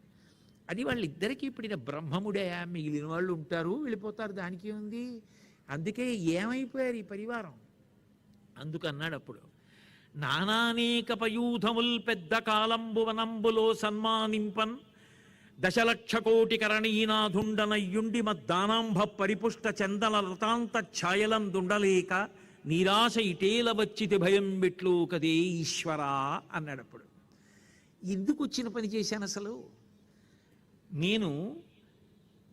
అది వాళ్ళిద్దరికీ ఇప్పుడు బ్రహ్మముడే, మిగిలిన వాళ్ళు ఉంటారు వెళ్ళిపోతారు, దానికి ఉంది. అందుకే ఏమైపోయారు ఈ పరివారం. అందుకన్నాడు అప్పుడు నానానేక పయూధముల్ పెద్ద కాలంబు వనంబులో సన్మానింపన్ దశలక్ష కోటి కరణీనాథుండనయ్యుండి మద్దానాంభ పరిపుష్ట చందన రతాంత ఛాయలందుండలేక నిరాశ ఇటేల వచ్చితి భయం బిట్లు కదే ఈశ్వరా అన్నాడప్పుడు. ఎందుకు వచ్చిన పని చేశాను అసలు? నేను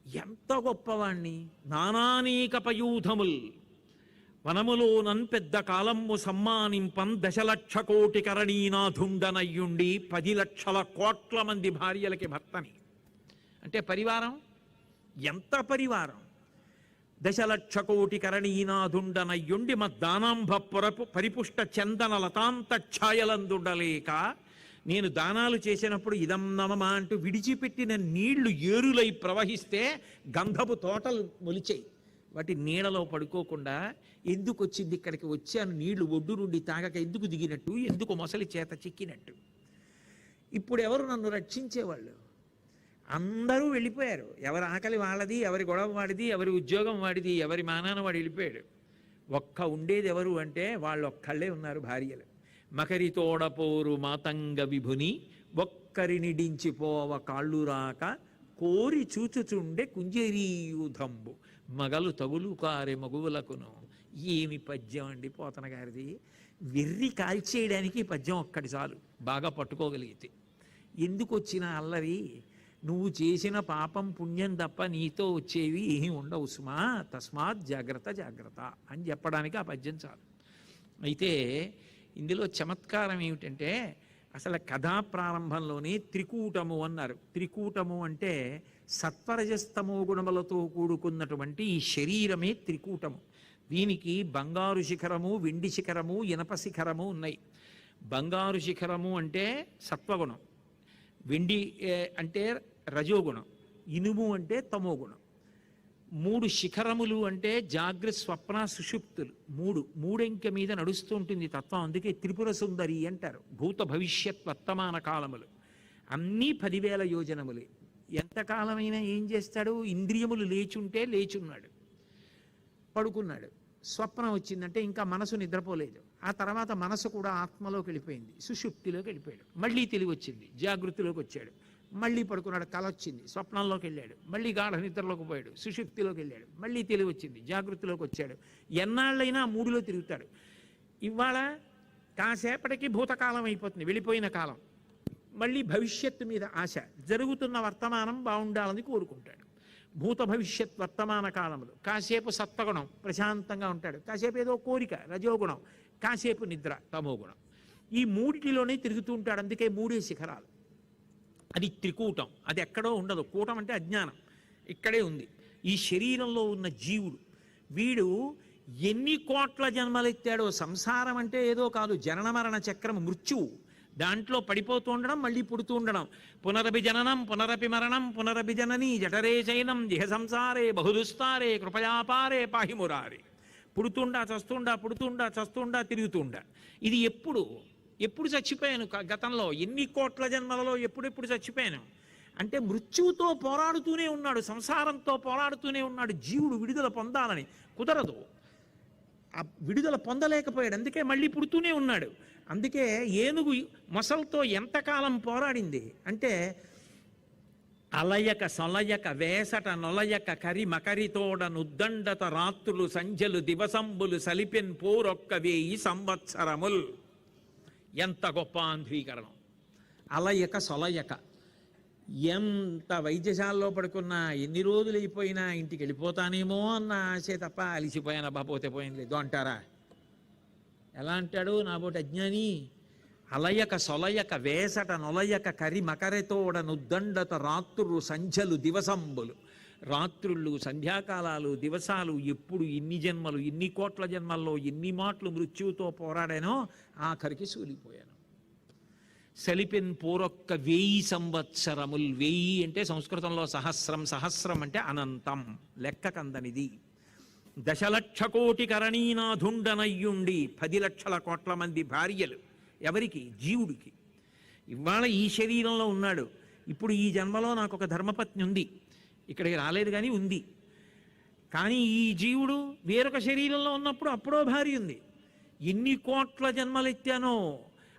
ఎంత గొప్పవాణ్ణి! నానానేక పయూధముల్ వనములోనన్ పెద్ద కాలము సమ్మానింపం దశలక్ష కోటి కరణీనాథుండనయ్యుండి 10 లక్షల కోట్ల మంది భార్యలకి భర్తని. అంటే పరివారం ఎంత పరివారం! దశలక్ష కోటి కరణీనాథుండనయ్యుండి మద్దానాంభ పరిపుష్ట చందన లతాంత ఛాయలందుండలేక నేను దానాలు చేసినప్పుడు ఇదం నమమా అంటూ విడిచిపెట్టిన నీళ్లు ఏరులై ప్రవహిస్తే గంధపు తోటలు మొలిచాయి. వాటి నీడలో పడుకోకుండా ఎందుకు వచ్చింది ఇక్కడికి? వచ్చాను నీళ్లు ఒడ్డు నుండి తాగక ఎందుకు దిగినట్టు, ఎందుకు మొసలి చేత చిక్కినట్టు. ఇప్పుడు ఎవరు నన్ను రక్షించేవాళ్ళు? అందరూ వెళ్ళిపోయారు. ఎవరి ఆకలి వాళ్ళది, ఎవరి గొడవ వాడిది, ఎవరి ఉద్యోగం వాడిది, ఎవరి మానాన వాడు వెళ్ళిపోయాడు. ఒక్క ఉండేది ఎవరు అంటే వాళ్ళు ఒక్కళ్ళే ఉన్నారు, భార్యలు. మకరితోడపోరు మాతంగ విభుని ఒక్కరినిడించిపోవ కాళ్ళు రాక కోరి చూచుచుండే కుంజరీయూధంబు మగలు తగులు కారే మగువులకును. ఏమి పద్యం అండి పోతన గారిది! వెర్రి కాల్చేయడానికి పద్యం ఒక్కటి చాలు, బాగా పట్టుకోగలిగితే. ఎందుకు వచ్చిన అల్లరి? నువ్వు చేసిన పాపం పుణ్యం తప్ప నీతో వచ్చేవి ఏమీ ఉండవు సుమా, తస్మాత్ జాగ్రత్త జాగ్రత్త అని చెప్పడానికి ఆ పద్యం చాలు. అయితే ఇందులో చమత్కారం ఏమిటంటే అసలు కథా ప్రారంభంలోనే త్రికూటము అన్నారు. త్రికూటము అంటే సత్వరజస్తమో గుణములతో కూడుకున్నటువంటి ఈ శరీరమే త్రికూటము. దీనికి బంగారు శిఖరము, వెండి శిఖరము, ఇనప శిఖరము ఉన్నాయి. బంగారు శిఖరము అంటే సత్వగుణం, వెండి అంటే రజోగుణం, ఇనుము అంటే తమోగుణం. మూడు శిఖరములు అంటే జాగ్రత్త, స్వప్న, సుషుప్తులు. మూడెంక మీద నడుస్తూ ఉంటుంది తత్వం. అందుకే త్రిపుర సుందరి అంటారు. భూత భవిష్యత్ వర్తమాన కాలములు అన్నీ 10,000 యోజనములే. ఎంతకాలమైనా ఏం చేస్తాడు? ఇంద్రియములు లేచుంటే లేచున్నాడు, పడుకున్నాడు. స్వప్నం వచ్చిందంటే ఇంకా మనసు నిద్రపోలేదు. ఆ తర్వాత మనసు కూడా ఆత్మలోకి వెళ్ళిపోయింది, సుషుప్తిలోకి వెళ్ళిపోయాడు. మళ్ళీ తెలివి వచ్చింది, జాగృతిలోకి వచ్చాడు. మళ్ళీ పడుకున్నాడు, కల వచ్చింది, స్వప్నంలోకి వెళ్ళాడు. మళ్ళీ గాఢ నిద్రలోకి పోయాడు, సుషుప్తిలోకి వెళ్ళాడు. మళ్ళీ తెలివి వచ్చింది, జాగృతిలోకి వచ్చాడు. ఎన్నాళ్ళైనా 3లో తిరుగుతాడు. ఇవాళ కాసేపటికి భూతకాలం అయిపోతుంది, వెళ్ళిపోయిన కాలం. మళ్ళీ భవిష్యత్తు మీద ఆశ, జరుగుతున్న వర్తమానం బాగుండాలని కోరుకుంటాడు. భూత భవిష్యత్ వర్తమాన కాలములు. కాసేపు సత్వగుణం, ప్రశాంతంగా ఉంటాడు. కాసేపు ఏదో కోరిక, రజోగుణం. కాసేపు నిద్ర, తమోగుణం. ఈ మూడిటిలోనే తిరుగుతూ ఉంటాడు. అందుకే 3 శిఖరాలు. అది త్రికూటం. అది ఎక్కడో ఉండదు. కూటం అంటే అజ్ఞానం, ఇక్కడే ఉంది. ఈ శరీరంలో ఉన్న జీవుడు, వీడు ఎన్ని కోట్ల జన్మలెత్తాడో. సంసారం అంటే ఏదో కాదు, జనన మరణ చక్రం, మృత్యువు. దాంట్లో పడిపోతూ ఉండడం, మళ్ళీ పుడుతూ ఉండడం. పునరపి జననం పునరపి మరణం పునరపి జననీ జఠరే శయనం జిహ సంసారే బహుదుస్తారే కృపయాపారే పాహిమురారే. పుడుతుండా చస్తుండా, పుడుతుండా చస్తుండా, తిరుగుతుండా. ఇది ఎప్పుడు చచ్చిపోయాను గతంలో, ఎన్ని కోట్ల జన్మలలో ఎప్పుడెప్పుడు చచ్చిపోయాను అంటే మృత్యువుతో పోరాడుతూనే ఉన్నాడు, సంసారంతో పోరాడుతూనే ఉన్నాడు. జీవుడు విడుదల పొందాలని కుదరదు, ఆ విడుదల పొందలేకపోయాడు. అందుకే మళ్ళీ పుడుతూనే ఉన్నాడు. అందుకే ఏనుగు మొసలతో ఎంతకాలం పోరాడింది అంటే అలయక సొలయక వేసట నొలయక కరి మకరితోడ నుద్దండత రాత్రులు సంధ్యలు దివసంబులు సలిపెన్ పోరొక్క 1000 సంవత్సరముల్. ఎంత గొప్ప ఆంధ్రీకరణం! అలయక సొలయక. ఎంత వైద్యశాలలో పడుకున్నా, ఎన్ని రోజులు అయిపోయినా ఇంటికి వెళ్ళిపోతానేమో అన్న ఆశే తప్ప అలిసిపోయాను, అబ్బా పోతే పోయింది లేదు అంటారా? ఎలా అంటాడు నాబోటి అజ్ఞాని? అలయక సొలయక వేసట నొలయక కరి మకరతోడ నుద్దండత రాత్రులు సంధ్యలు దివసంబులు. రాత్రుళ్ళు, సంధ్యాకాలాలు, దివసాలు. ఎప్పుడు ఎన్ని జన్మలు, ఎన్ని కోట్ల జన్మల్లో ఎన్ని మాటలు మృత్యువుతో పోరాడానో ఆఖరికి సూలిపోయాను. సలిపెన్ పోరొక్క 1000 సంవత్సరముల్. 1000 అంటే సంస్కృతంలో సహస్రం, సహస్రం అంటే అనంతం, లెక్కకందనిది. 10,00,000 కోటి కరణీనాథుండనయ్యుండి. 10 లక్షల కోట్ల మంది భార్యలు. ఎవరికి? జీవుడికి. ఇవాళ ఈ శరీరంలో ఉన్నాడు. ఇప్పుడు ఈ జన్మలో నాకు ఒక ధర్మపత్ని ఉంది, ఇక్కడికి రాలేదు కానీ ఉంది. కానీ ఈ జీవుడు వేరొక శరీరంలో ఉన్నప్పుడు అప్పుడో భార్య ఉంది. ఎన్ని కోట్ల జన్మలు ఎత్తానో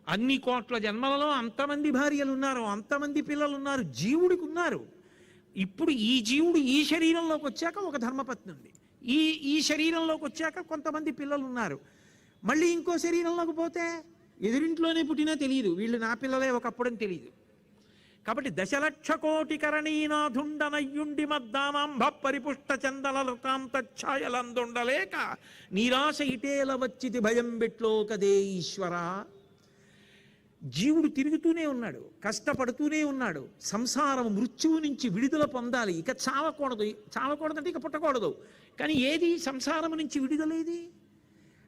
అన్ని కోట్ల జన్మలలో అంతమంది భార్యలు ఉన్నారు, అంతమంది పిల్లలు ఉన్నారు, జీవుడికి ఉన్నారు. ఇప్పుడు ఈ జీవుడు ఈ శరీరంలోకి వచ్చాక ఒక ధర్మపత్ని ఉంది, ఈ శరీరంలోకి వచ్చాక కొంతమంది పిల్లలు ఉన్నారు. మళ్ళీ ఇంకో శరీరంలోకి పోతే ఎదురింట్లోనే పుట్టినా తెలియదు, వీళ్ళు నా పిల్లలే ఒకప్పుడని తెలియదు. కాబట్టి 10,00,000 కోటి కరణీనాథుండనయ్యుండి మద్దామాంభ పరిపుష్ట చందలకాంత ఛాయలందుండలేక నీరాశ ఇటేల వచ్చితి భయం బెట్లో కదే ఈశ్వర. జీవుడు తిరుగుతూనే ఉన్నాడు, కష్టపడుతూనే ఉన్నాడు. సంసారం మృత్యువు నుంచి విడుదల పొందాలి, ఇక చావకూడదు. చావకూడదంటే ఇక పుట్టకూడదు. కానీ ఏది సంసారం నుంచి విడుదలేది?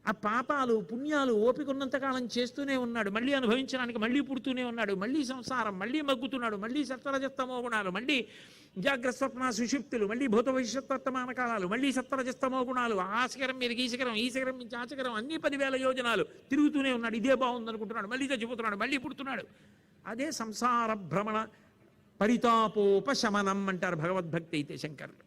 ఆ పాపాలు పుణ్యాలు ఓపిక ఉన్నంతకాలం చేస్తూనే ఉన్నాడు, మళ్ళీ అనుభవించడానికి మళ్ళీ పుడుతూనే ఉన్నాడు. మళ్ళీ సంసారం, మళ్ళీ మగ్గుతున్నాడు, మళ్ళీ సత్వరజస్తమో గుణాలు, మళ్ళీ జాగ్రత్త స్వప్న సుషుప్తులు, మళ్ళీ భూత భవిష్యత్ వర్తమాన కాలాలు, మళ్ళీ సత్వరజస్తమో గుణాలు. ఆ శిఖరం మీదకి ఈ శిఖరం, ఈ శిఖరం నుంచి ఆ శిఖరం, అన్ని 10,000 యోజనాలు తిరుగుతూనే ఉన్నాడు. ఇదే బాగుంది అనుకుంటున్నాడు, మళ్ళీ చచ్చిపోతున్నాడు, మళ్ళీ పుడుతున్నాడు. అదే సంసార భ్రమణ పరితాపోపశమనం అంటారు భగవద్భక్తి అయితే శంకరులు.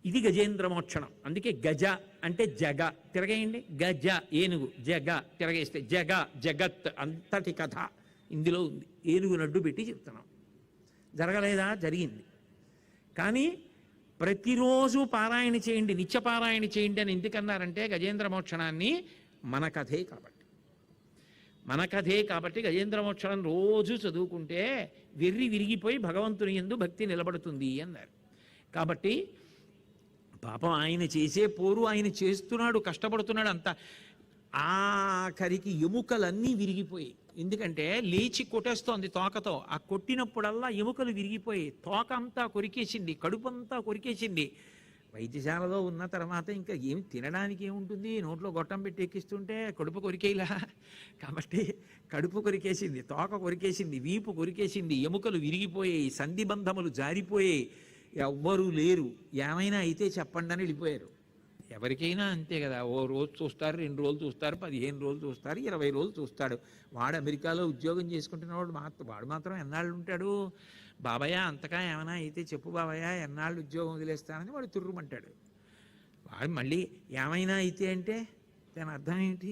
ఇది గజేంద్ర మోక్షణం. అందుకే గజ అంటే జగ, తిరగేయండి. గజ ఏనుగు, జగ తిరగేస్తే జగ, జగత్ అంతటి కథ ఇందులో ఉంది. ఏనుగు నడ్డు పెట్టి చెప్తున్నాం. జరగలేదా? జరిగింది. కానీ ప్రతిరోజు పారాయణ చేయండి, నిత్యపారాయణ చేయండి అని ఎందుకన్నారంటే గజేంద్ర మోక్షణాన్ని మన కథే కాబట్టి. మన కథే కాబట్టి గజేంద్ర మోక్షణం రోజు చదువుకుంటే వెర్రి విరిగిపోయి భగవంతుని యందు భక్తి నిలబడుతుంది అన్నారు. కాబట్టి పాపం ఆయన చేసే పోరు ఆయన చేస్తున్నాడు, కష్టపడుతున్నాడు అంతా. ఆఖరికి ఎముకలన్నీ విరిగిపోయి, ఎందుకంటే లేచి కొట్టేస్తోంది తోకతో. ఆ కొట్టినప్పుడల్లా ఎముకలు విరిగిపోయి తోక అంతా కొరికేసింది, కడుపు అంతా కొరికేసింది. వైద్యశాలలో ఉన్న తర్వాత ఇంకా ఏమి తినడానికి ఏముంటుంది? నోట్లో గొట్టం పెట్టి ఎక్కిస్తుంటే కడుపు కొరికేలా. కాబట్టి కడుపు కొరికేసింది, తోక కొరికేసింది, వీపు కొరికేసింది, ఎముకలు విరిగిపోయాయి, సంధిబంధములు జారిపోయాయి. ఎవ్వరూ లేరు, ఏమైనా అయితే చెప్పండి అని వెళ్ళిపోయారు. ఎవరికైనా అంతే కదా, ఓ రోజు చూస్తారు, 2 రోజులు చూస్తారు, 15 రోజులు చూస్తారు, 20 రోజులు చూస్తాడు. వాడు అమెరికాలో ఉద్యోగం చేసుకుంటున్నవాడు వాడు మాత్రం ఎన్నాళ్ళు ఉంటాడు? బాబాయ్ అంతగా ఏమైనా అయితే చెప్పు బాబాయ్, ఎన్నాళ్ళు ఉద్యోగం వదిలేస్తానని వాడు తుర్రుమంటాడు. వాడు మళ్ళీ ఏమైనా అయితే అంటే దాని అర్థం ఏంటి?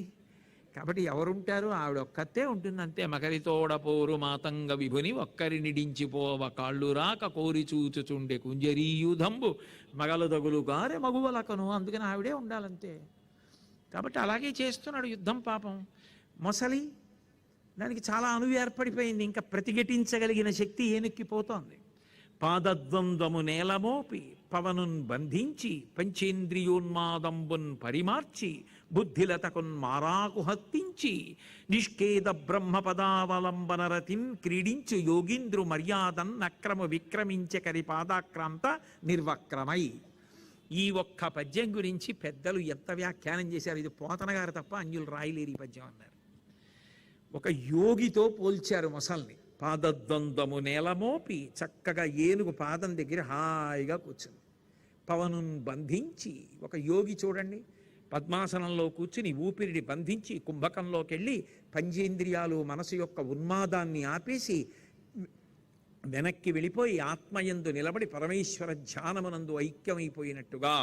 కాబట్టి ఎవరుంటారు? ఆవిడ ఒక్కతే ఉంటుంది అంతే. మకరితోడ పోరు మాతంగ విభుని ఒక్కరి నిడించిపోవ కాళ్ళు రాక కోరి చూచుచుండే కుంజరీయుధంబు మగలు దగులు గారె మగువలకను. అందుకని ఆవిడే ఉండాలంతే. కాబట్టి అలాగే చేస్తున్నాడు యుద్ధం. పాపం మొసలి దానికి చాలా అణువు ఏర్పడిపోయింది. ఇంకా ప్రతిఘటించగలిగిన శక్తి ఏనుక్కిపోతోంది. పాదద్వంద్వము నేలమోపి పవనున్ బంధించి పంచేంద్రియోన్మాదంబున్ పరిమార్చి బుద్ధిలతకున్ మారాకు హత్తించి నిష్కేద బ్రహ్మ పదావలంబనరతిన్ క్రీడించు యోగీంద్రు మర్యాదన్ అక్రమ విక్రమించ కరి పాదాక్రాంత నిర్వక్రమై. ఈ ఒక్క పద్యం గురించి పెద్దలు ఎంత వ్యాఖ్యానం చేశారు. ఇది పోతన గారు తప్ప అన్యులు రాయలేరు ఈ పద్యం అన్నారు. ఒక యోగితో పోల్చారు మొసల్ని. పాదద్వంద్వము నేలమోపి చక్కగా ఏనుగు పాదం దగ్గర హాయిగా కూర్చుంది. పవనున్ బంధించి, ఒక యోగి చూడండి పద్మాసనంలో కూర్చుని ఊపిరిని బంధించి కుంభకంలోకి వెళ్ళి పంచేంద్రియాలు మనసు యొక్క ఉన్మాదాన్ని ఆపేసి వెనక్కి వెళ్ళిపోయి ఆత్మయందు నిలబడి పరమేశ్వర ధ్యానమునందు ఐక్యమైపోయినట్టుగా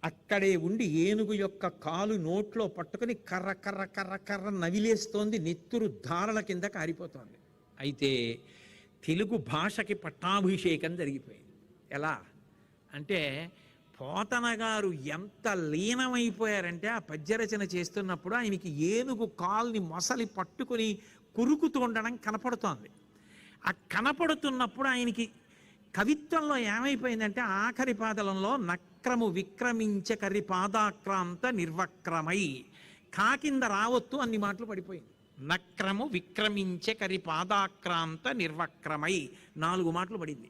అక్కడే ఉండి ఏనుగు యొక్క కాలు నోట్లో పట్టుకుని కర్ర కర్ర కర్ర కర్ర నవిలేస్తోంది. నెత్తురు ధారల కింద కారిపోతోంది. అయితే తెలుగు భాషకి పట్టాభిషేకం జరిగిపోయింది. ఎలా అంటే పోతన గారు ఎంత లీనమైపోయారంటే ఆ పద్యరచన చేస్తున్నప్పుడు ఆయనకి ఏనుగు కాల్ని మొసలి పట్టుకుని కురుకుతూ ఉండడం కనపడుతోంది. ఆ కనపడుతున్నప్పుడు ఆయనకి కవిత్వంలో ఏమైపోయిందంటే ఆఖరి పాదలంలో నక్రము విక్రమించ కరి పాదాక్రాంత నిర్వక్రమై, కాకింద రావత్తు అన్ని మాటలు పడిపోయింది. నక్రము విక్రమించ కరి పాదాక్రాంత నిర్వక్రమై 4 మాటలు పడింది.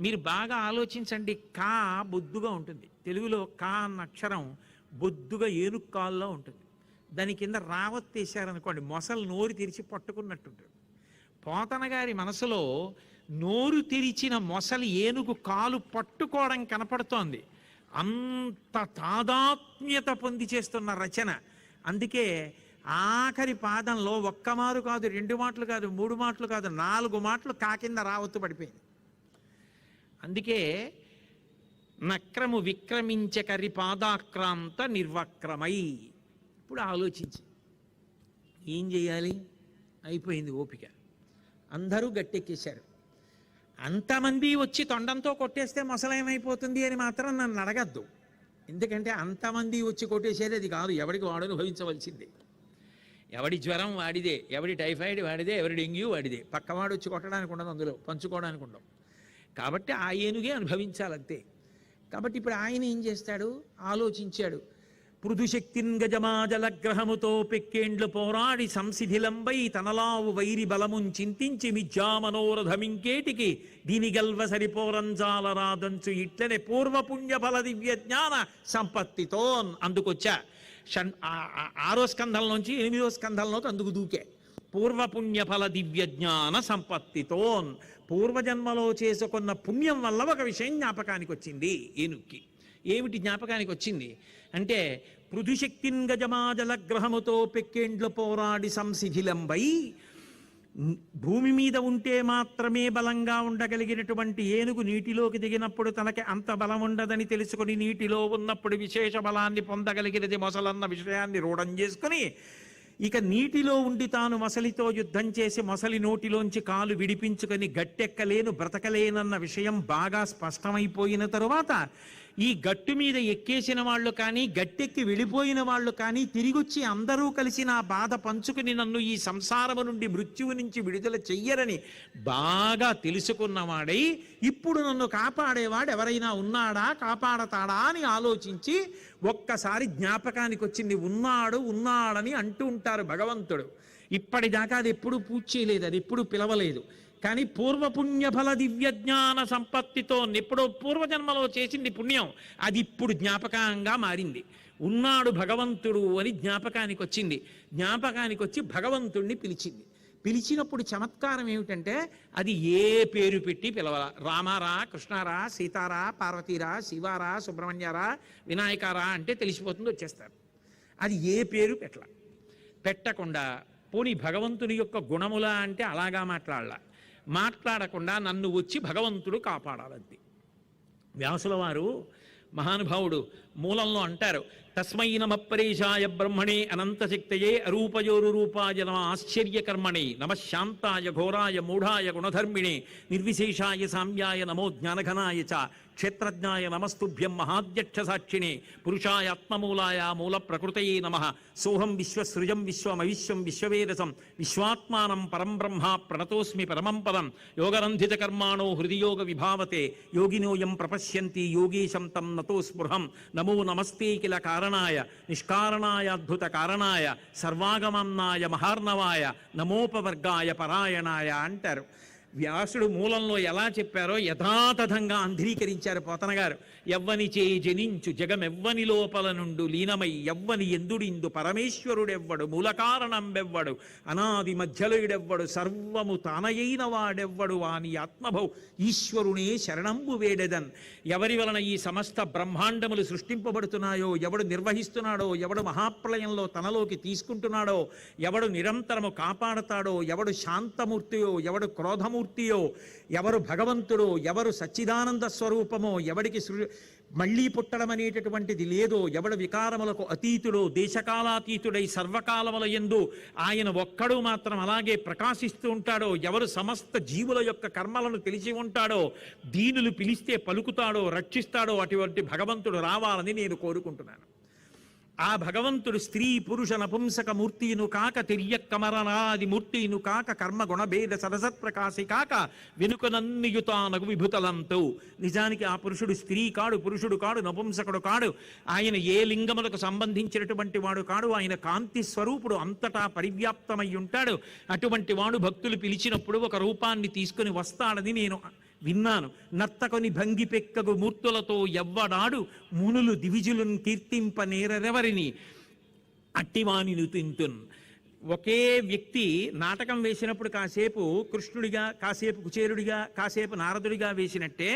మీరు బాగా ఆలోచించండి. కా బొద్దుగా ఉంటుంది. తెలుగులో కా అన్న అక్షరం బొద్దుగా ఏనుక్కాల్లో ఉంటుంది. దాని కింద రావత్తేశారనుకోండి మొసలు నోరు తెరిచి పట్టుకున్నట్టుంటుంది. పోతన గారి మనసులో నోరు తెరిచిన మొసలి ఏనుగు కాలు పట్టుకోవడం కనపడుతోంది. అంత తాదాత్మ్యత పొంది చేస్తున్న రచన. అందుకే ఆఖరి పాదంలో 1 మారు కాదు, 2 మాటలు కాదు, 3 మాటలు కాదు, 4 మాటలు కాకింద రావత్తు పడిపోయింది. అందుకే నక్రము విక్రమించ కరి పాదాక్రాంత నిర్వక్రమై. ఇప్పుడు ఆలోచించి ఏం చేయాలి? అయిపోయింది ఓపిక. అందరూ గట్టెక్కేశారు. అంతమంది వచ్చి తొండంతో కొట్టేస్తే మొసలేమైపోతుంది అని మాత్రం నన్ను అడగద్దు. ఎందుకంటే అంతమంది వచ్చి కొట్టేసేది అది కాదు. ఎవడికి వాడు అనుభవించవలసిందే. ఎవడి జ్వరం వాడిదే, ఎవడి టైఫాయిడ్ వాడిదే, ఎవరి డెంగ్యూ వాడిదే. పక్కవాడు వచ్చి కొట్టడానికి ఉండదు, అందులో పంచుకోవడానికి ఉండవు. కాబట్టి ఆ ఏనుగే అనుభవించాలంతే. కాబట్టి ఇప్పుడు ఆయన ఏం చేస్తాడు? ఆలోచించాడు. పృథుశక్తిన్ గజమాజలగ్రహముతో పెక్కేండ్లు పోరాడి సంశిథిలంబై తనలావు వైరి బలమున్ చింతించి మిథ్యామనోరథమింకేటికి దీని గల్వ సరిపోరంజాల రాదంచు ఇట్లనే పూర్వపుణ్య ఫల దివ్య జ్ఞాన సంపత్తితోన్. అందుకొచ్చా 6వ స్కంధంలోంచి 8వ స్కంధంలోకి అందుకు దూకే. పూర్వపుణ్యఫల దివ్య జ్ఞాన సంపత్తితోన్. పూర్వజన్మలో చేసుకున్న పుణ్యం వల్ల ఒక విషయం జ్ఞాపకానికి వచ్చింది ఏనుక్కి. ఏమిటి జ్ఞాపకానికి వచ్చింది అంటే పృథుశక్తిన్ గజమాజల గ్రహముతో పెక్కేండ్లు పోరాడి సంశిథిలంబై, భూమి మీద ఉంటే మాత్రమే బలంగా ఉండగలిగినటువంటి ఏనుగు నీటిలోకి దిగినప్పుడు తనకి అంత బలం ఉండదని తెలుసుకుని నీటిలో ఉన్నప్పుడు విశేష బలాన్ని పొందగలిగినది మొసలన్న విషయాన్ని రూఢం చేసుకుని ఇక నీటిలో ఉండి తాను మొసలితో యుద్ధం చేసి మొసలి నోటిలోంచి కాలు విడిపించుకొని గట్టెక్కలేను బ్రతకలేనన్న విషయం బాగా స్పష్టమైపోయిన తరువాత ఈ గట్టు మీద ఎక్కేసిన వాళ్ళు కానీ గట్టెక్కి వెళ్ళిపోయిన వాళ్ళు కానీ తిరిగొచ్చి అందరూ కలిసి నా బాధ పంచుకుని నన్ను ఈ సంసారము నుండి మృత్యువు నుంచి విడుదల చెయ్యరని బాగా తెలుసుకున్నవాడై ఇప్పుడు నన్ను కాపాడేవాడు ఎవరైనా ఉన్నాడా, కాపాడతాడా అని ఆలోచించి ఒక్కసారి జ్ఞాపకానికి వచ్చింది. ఉన్నాడు ఉన్నాడని అంటూ ఉంటారు భగవంతుడు. ఇప్పటిదాకా అది ఎప్పుడు పూజ చేయలేదు, అది ఎప్పుడు పిలవలేదు. కానీ పూర్వపుణ్యఫల దివ్య జ్ఞాన సంపత్తితో ఎప్పుడో పూర్వజన్మలో చేసింది పుణ్యం, అది ఇప్పుడు జ్ఞాపకంగా మారింది. ఉన్నాడు భగవంతుడు అని జ్ఞాపకానికి వచ్చింది. జ్ఞాపకానికి వచ్చి భగవంతుణ్ణి పిలిచింది. పిలిచినప్పుడు చమత్కారం ఏమిటంటే అది ఏ పేరు పెట్టి పిలవాల. రామారా, కృష్ణారా, సీతారా, పార్వతీరా, శివారా, సుబ్రహ్మణ్యారా, వినాయకారా అంటే తెలిసిపోతుంది, వచ్చేస్తారు. అది ఏ పేరు పెట్టకుండా పోనీ భగవంతుని యొక్క గుణములా అంటే అలాగా మాట్లాడకుండా నన్ను వచ్చి భగవంతుడు కాపాడాలంతే. వ్యాసుల వారు మహానుభావుడు మూలంలో అంటారు, తస్మై నమ పరేశాయ బ్రహ్మణే అనంతశక్తయే అరూపయోరు రూపాయ నమ ఆశ్చర్యకర్మణే నమ శాంతాయ ఘోరాయ మూఢాయ గుణధర్మిణే నిర్విశేషాయ సామ్యాయ నమో జ్ఞానఘనాయ చ క్షేత్రజ్ఞాయ నమస్తుభ్యం మహాధ్యక్ష సాక్షిణే పురుషాయ ఆత్మమూలాయ మూల ప్రకృతయే నమః సోహం విశ్వసృజం విశ్వమవిశ్వం విశ్వవేదసం విశ్వాత్మానం పరం బ్రహ్మ ప్రణతోస్మి పరమం పదం యోగరంధిత కర్మాణో హృదియోగ విభావతే యోగినోయం ప్రపశ్యంతి యోగేశం తం నతో స్పృహం నమో నమస్తే కిల కారణాయ నిష్కారణాయ అద్భుత కారణాయ సర్వాగమన్నాయ మహార్ణవాయ నమోపవర్గాయ పరాయణాయ అంటారు. వ్యాసుడు మూలంలో ఎలా చెప్పారో యథాతథంగా అంధీకరించారు పోతన గారు. ఎవ్వని చే జనించు జగమెవ్వని లోపల నుండు లీనమై ఎవ్వని ఎందుడిందు పరమేశ్వరుడెవ్వడు మూల కారణంబెవ్వడు అనాది మధ్యలుడెవ్వడు సర్వము తానయైన వాడెవ్వడు వాని ఆత్మభౌ ఈశ్వరునే శరణంబు వేడెదన్. ఎవరి వలన ఈ సమస్త బ్రహ్మాండములు సృష్టింపబడుతున్నాయో, ఎవడు నిర్వహిస్తున్నాడో, ఎవడు మహాప్రళయంలో తనలోకి తీసుకుంటున్నాడో, ఎవడు నిరంతరము కాపాడతాడో, ఎవడు శాంతమూర్తియో, ఎవడు క్రోధమూర్తియో, ఎవరు భగవంతుడో, ఎవరు సచ్చిదానంద స్వరూపమో, ఎవడికి మళ్ళీ పుట్టడం అనేటటువంటిది లేదో, ఎవడు వికారములకు అతీతుడో, దేశకాలాతీతుడై సర్వకాలముల యందు ఆయన ఒక్కడు మాత్రం అలాగే ప్రకాశిస్తూ ఉంటాడో, ఎవరు సమస్త జీవుల యొక్క కర్మలను తెలిసి ఉంటాడో, దీనులు పిలిస్తే పలుకుతాడో, రక్షిస్తాడో, అటువంటి భగవంతుడు రావాలని నేను కోరుకుంటున్నాను. ఆ భగవంతుడు స్త్రీ పురుష నపుంసక మూర్తిను కాక తిర్యక్కమరనాది మూర్తిను కాక కర్మ గుణభేద సరసత్ప్రకాశి కాక వెనుకనన్నియుతానగు విభుతలంతో. నిజానికి ఆ పురుషుడు స్త్రీ కాడు, పురుషుడు కాడు, నపుంసకుడు కాడు, ఆయన ఏ లింగములకు సంబంధించినటువంటి వాడు కాడు, ఆయన కాంతి స్వరూపుడు, అంతటా పరివ్యాప్తమై ఉంటాడు. అటువంటి వాడు భక్తులు పిలిచినప్పుడు ఒక రూపాన్ని తీసుకుని వస్తాడని నేను విన్నాను. నర్తకొని భంగి పెక్కగు మూర్తులతో ఎవ్వడాడు మునులు దివిజులను కీర్తింప నేరెవరిని అట్టివాణిను తింటున్. ఒకే వ్యక్తి నాటకం వేసినప్పుడు కాసేపు కృష్ణుడిగా, కాసేపు కుచేరుడిగా, కాసేపు నారదుడిగా వేసినట్టే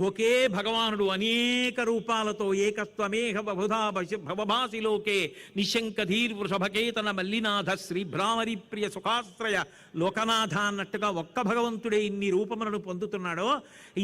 ఒకే భగవానుడు అనేక రూపాలతో ఏకత్వమేహ బహుధా భవభాసిలోకే నిశంకధీర్ వృషభకేతన మల్లినాథ శ్రీ భ్రామరి ప్రియ సుఖాశ్రయ లోకనాథ అన్నట్టుగా ఒక్క భగవంతుడే ఇన్ని రూపములను పొందుతున్నాడో,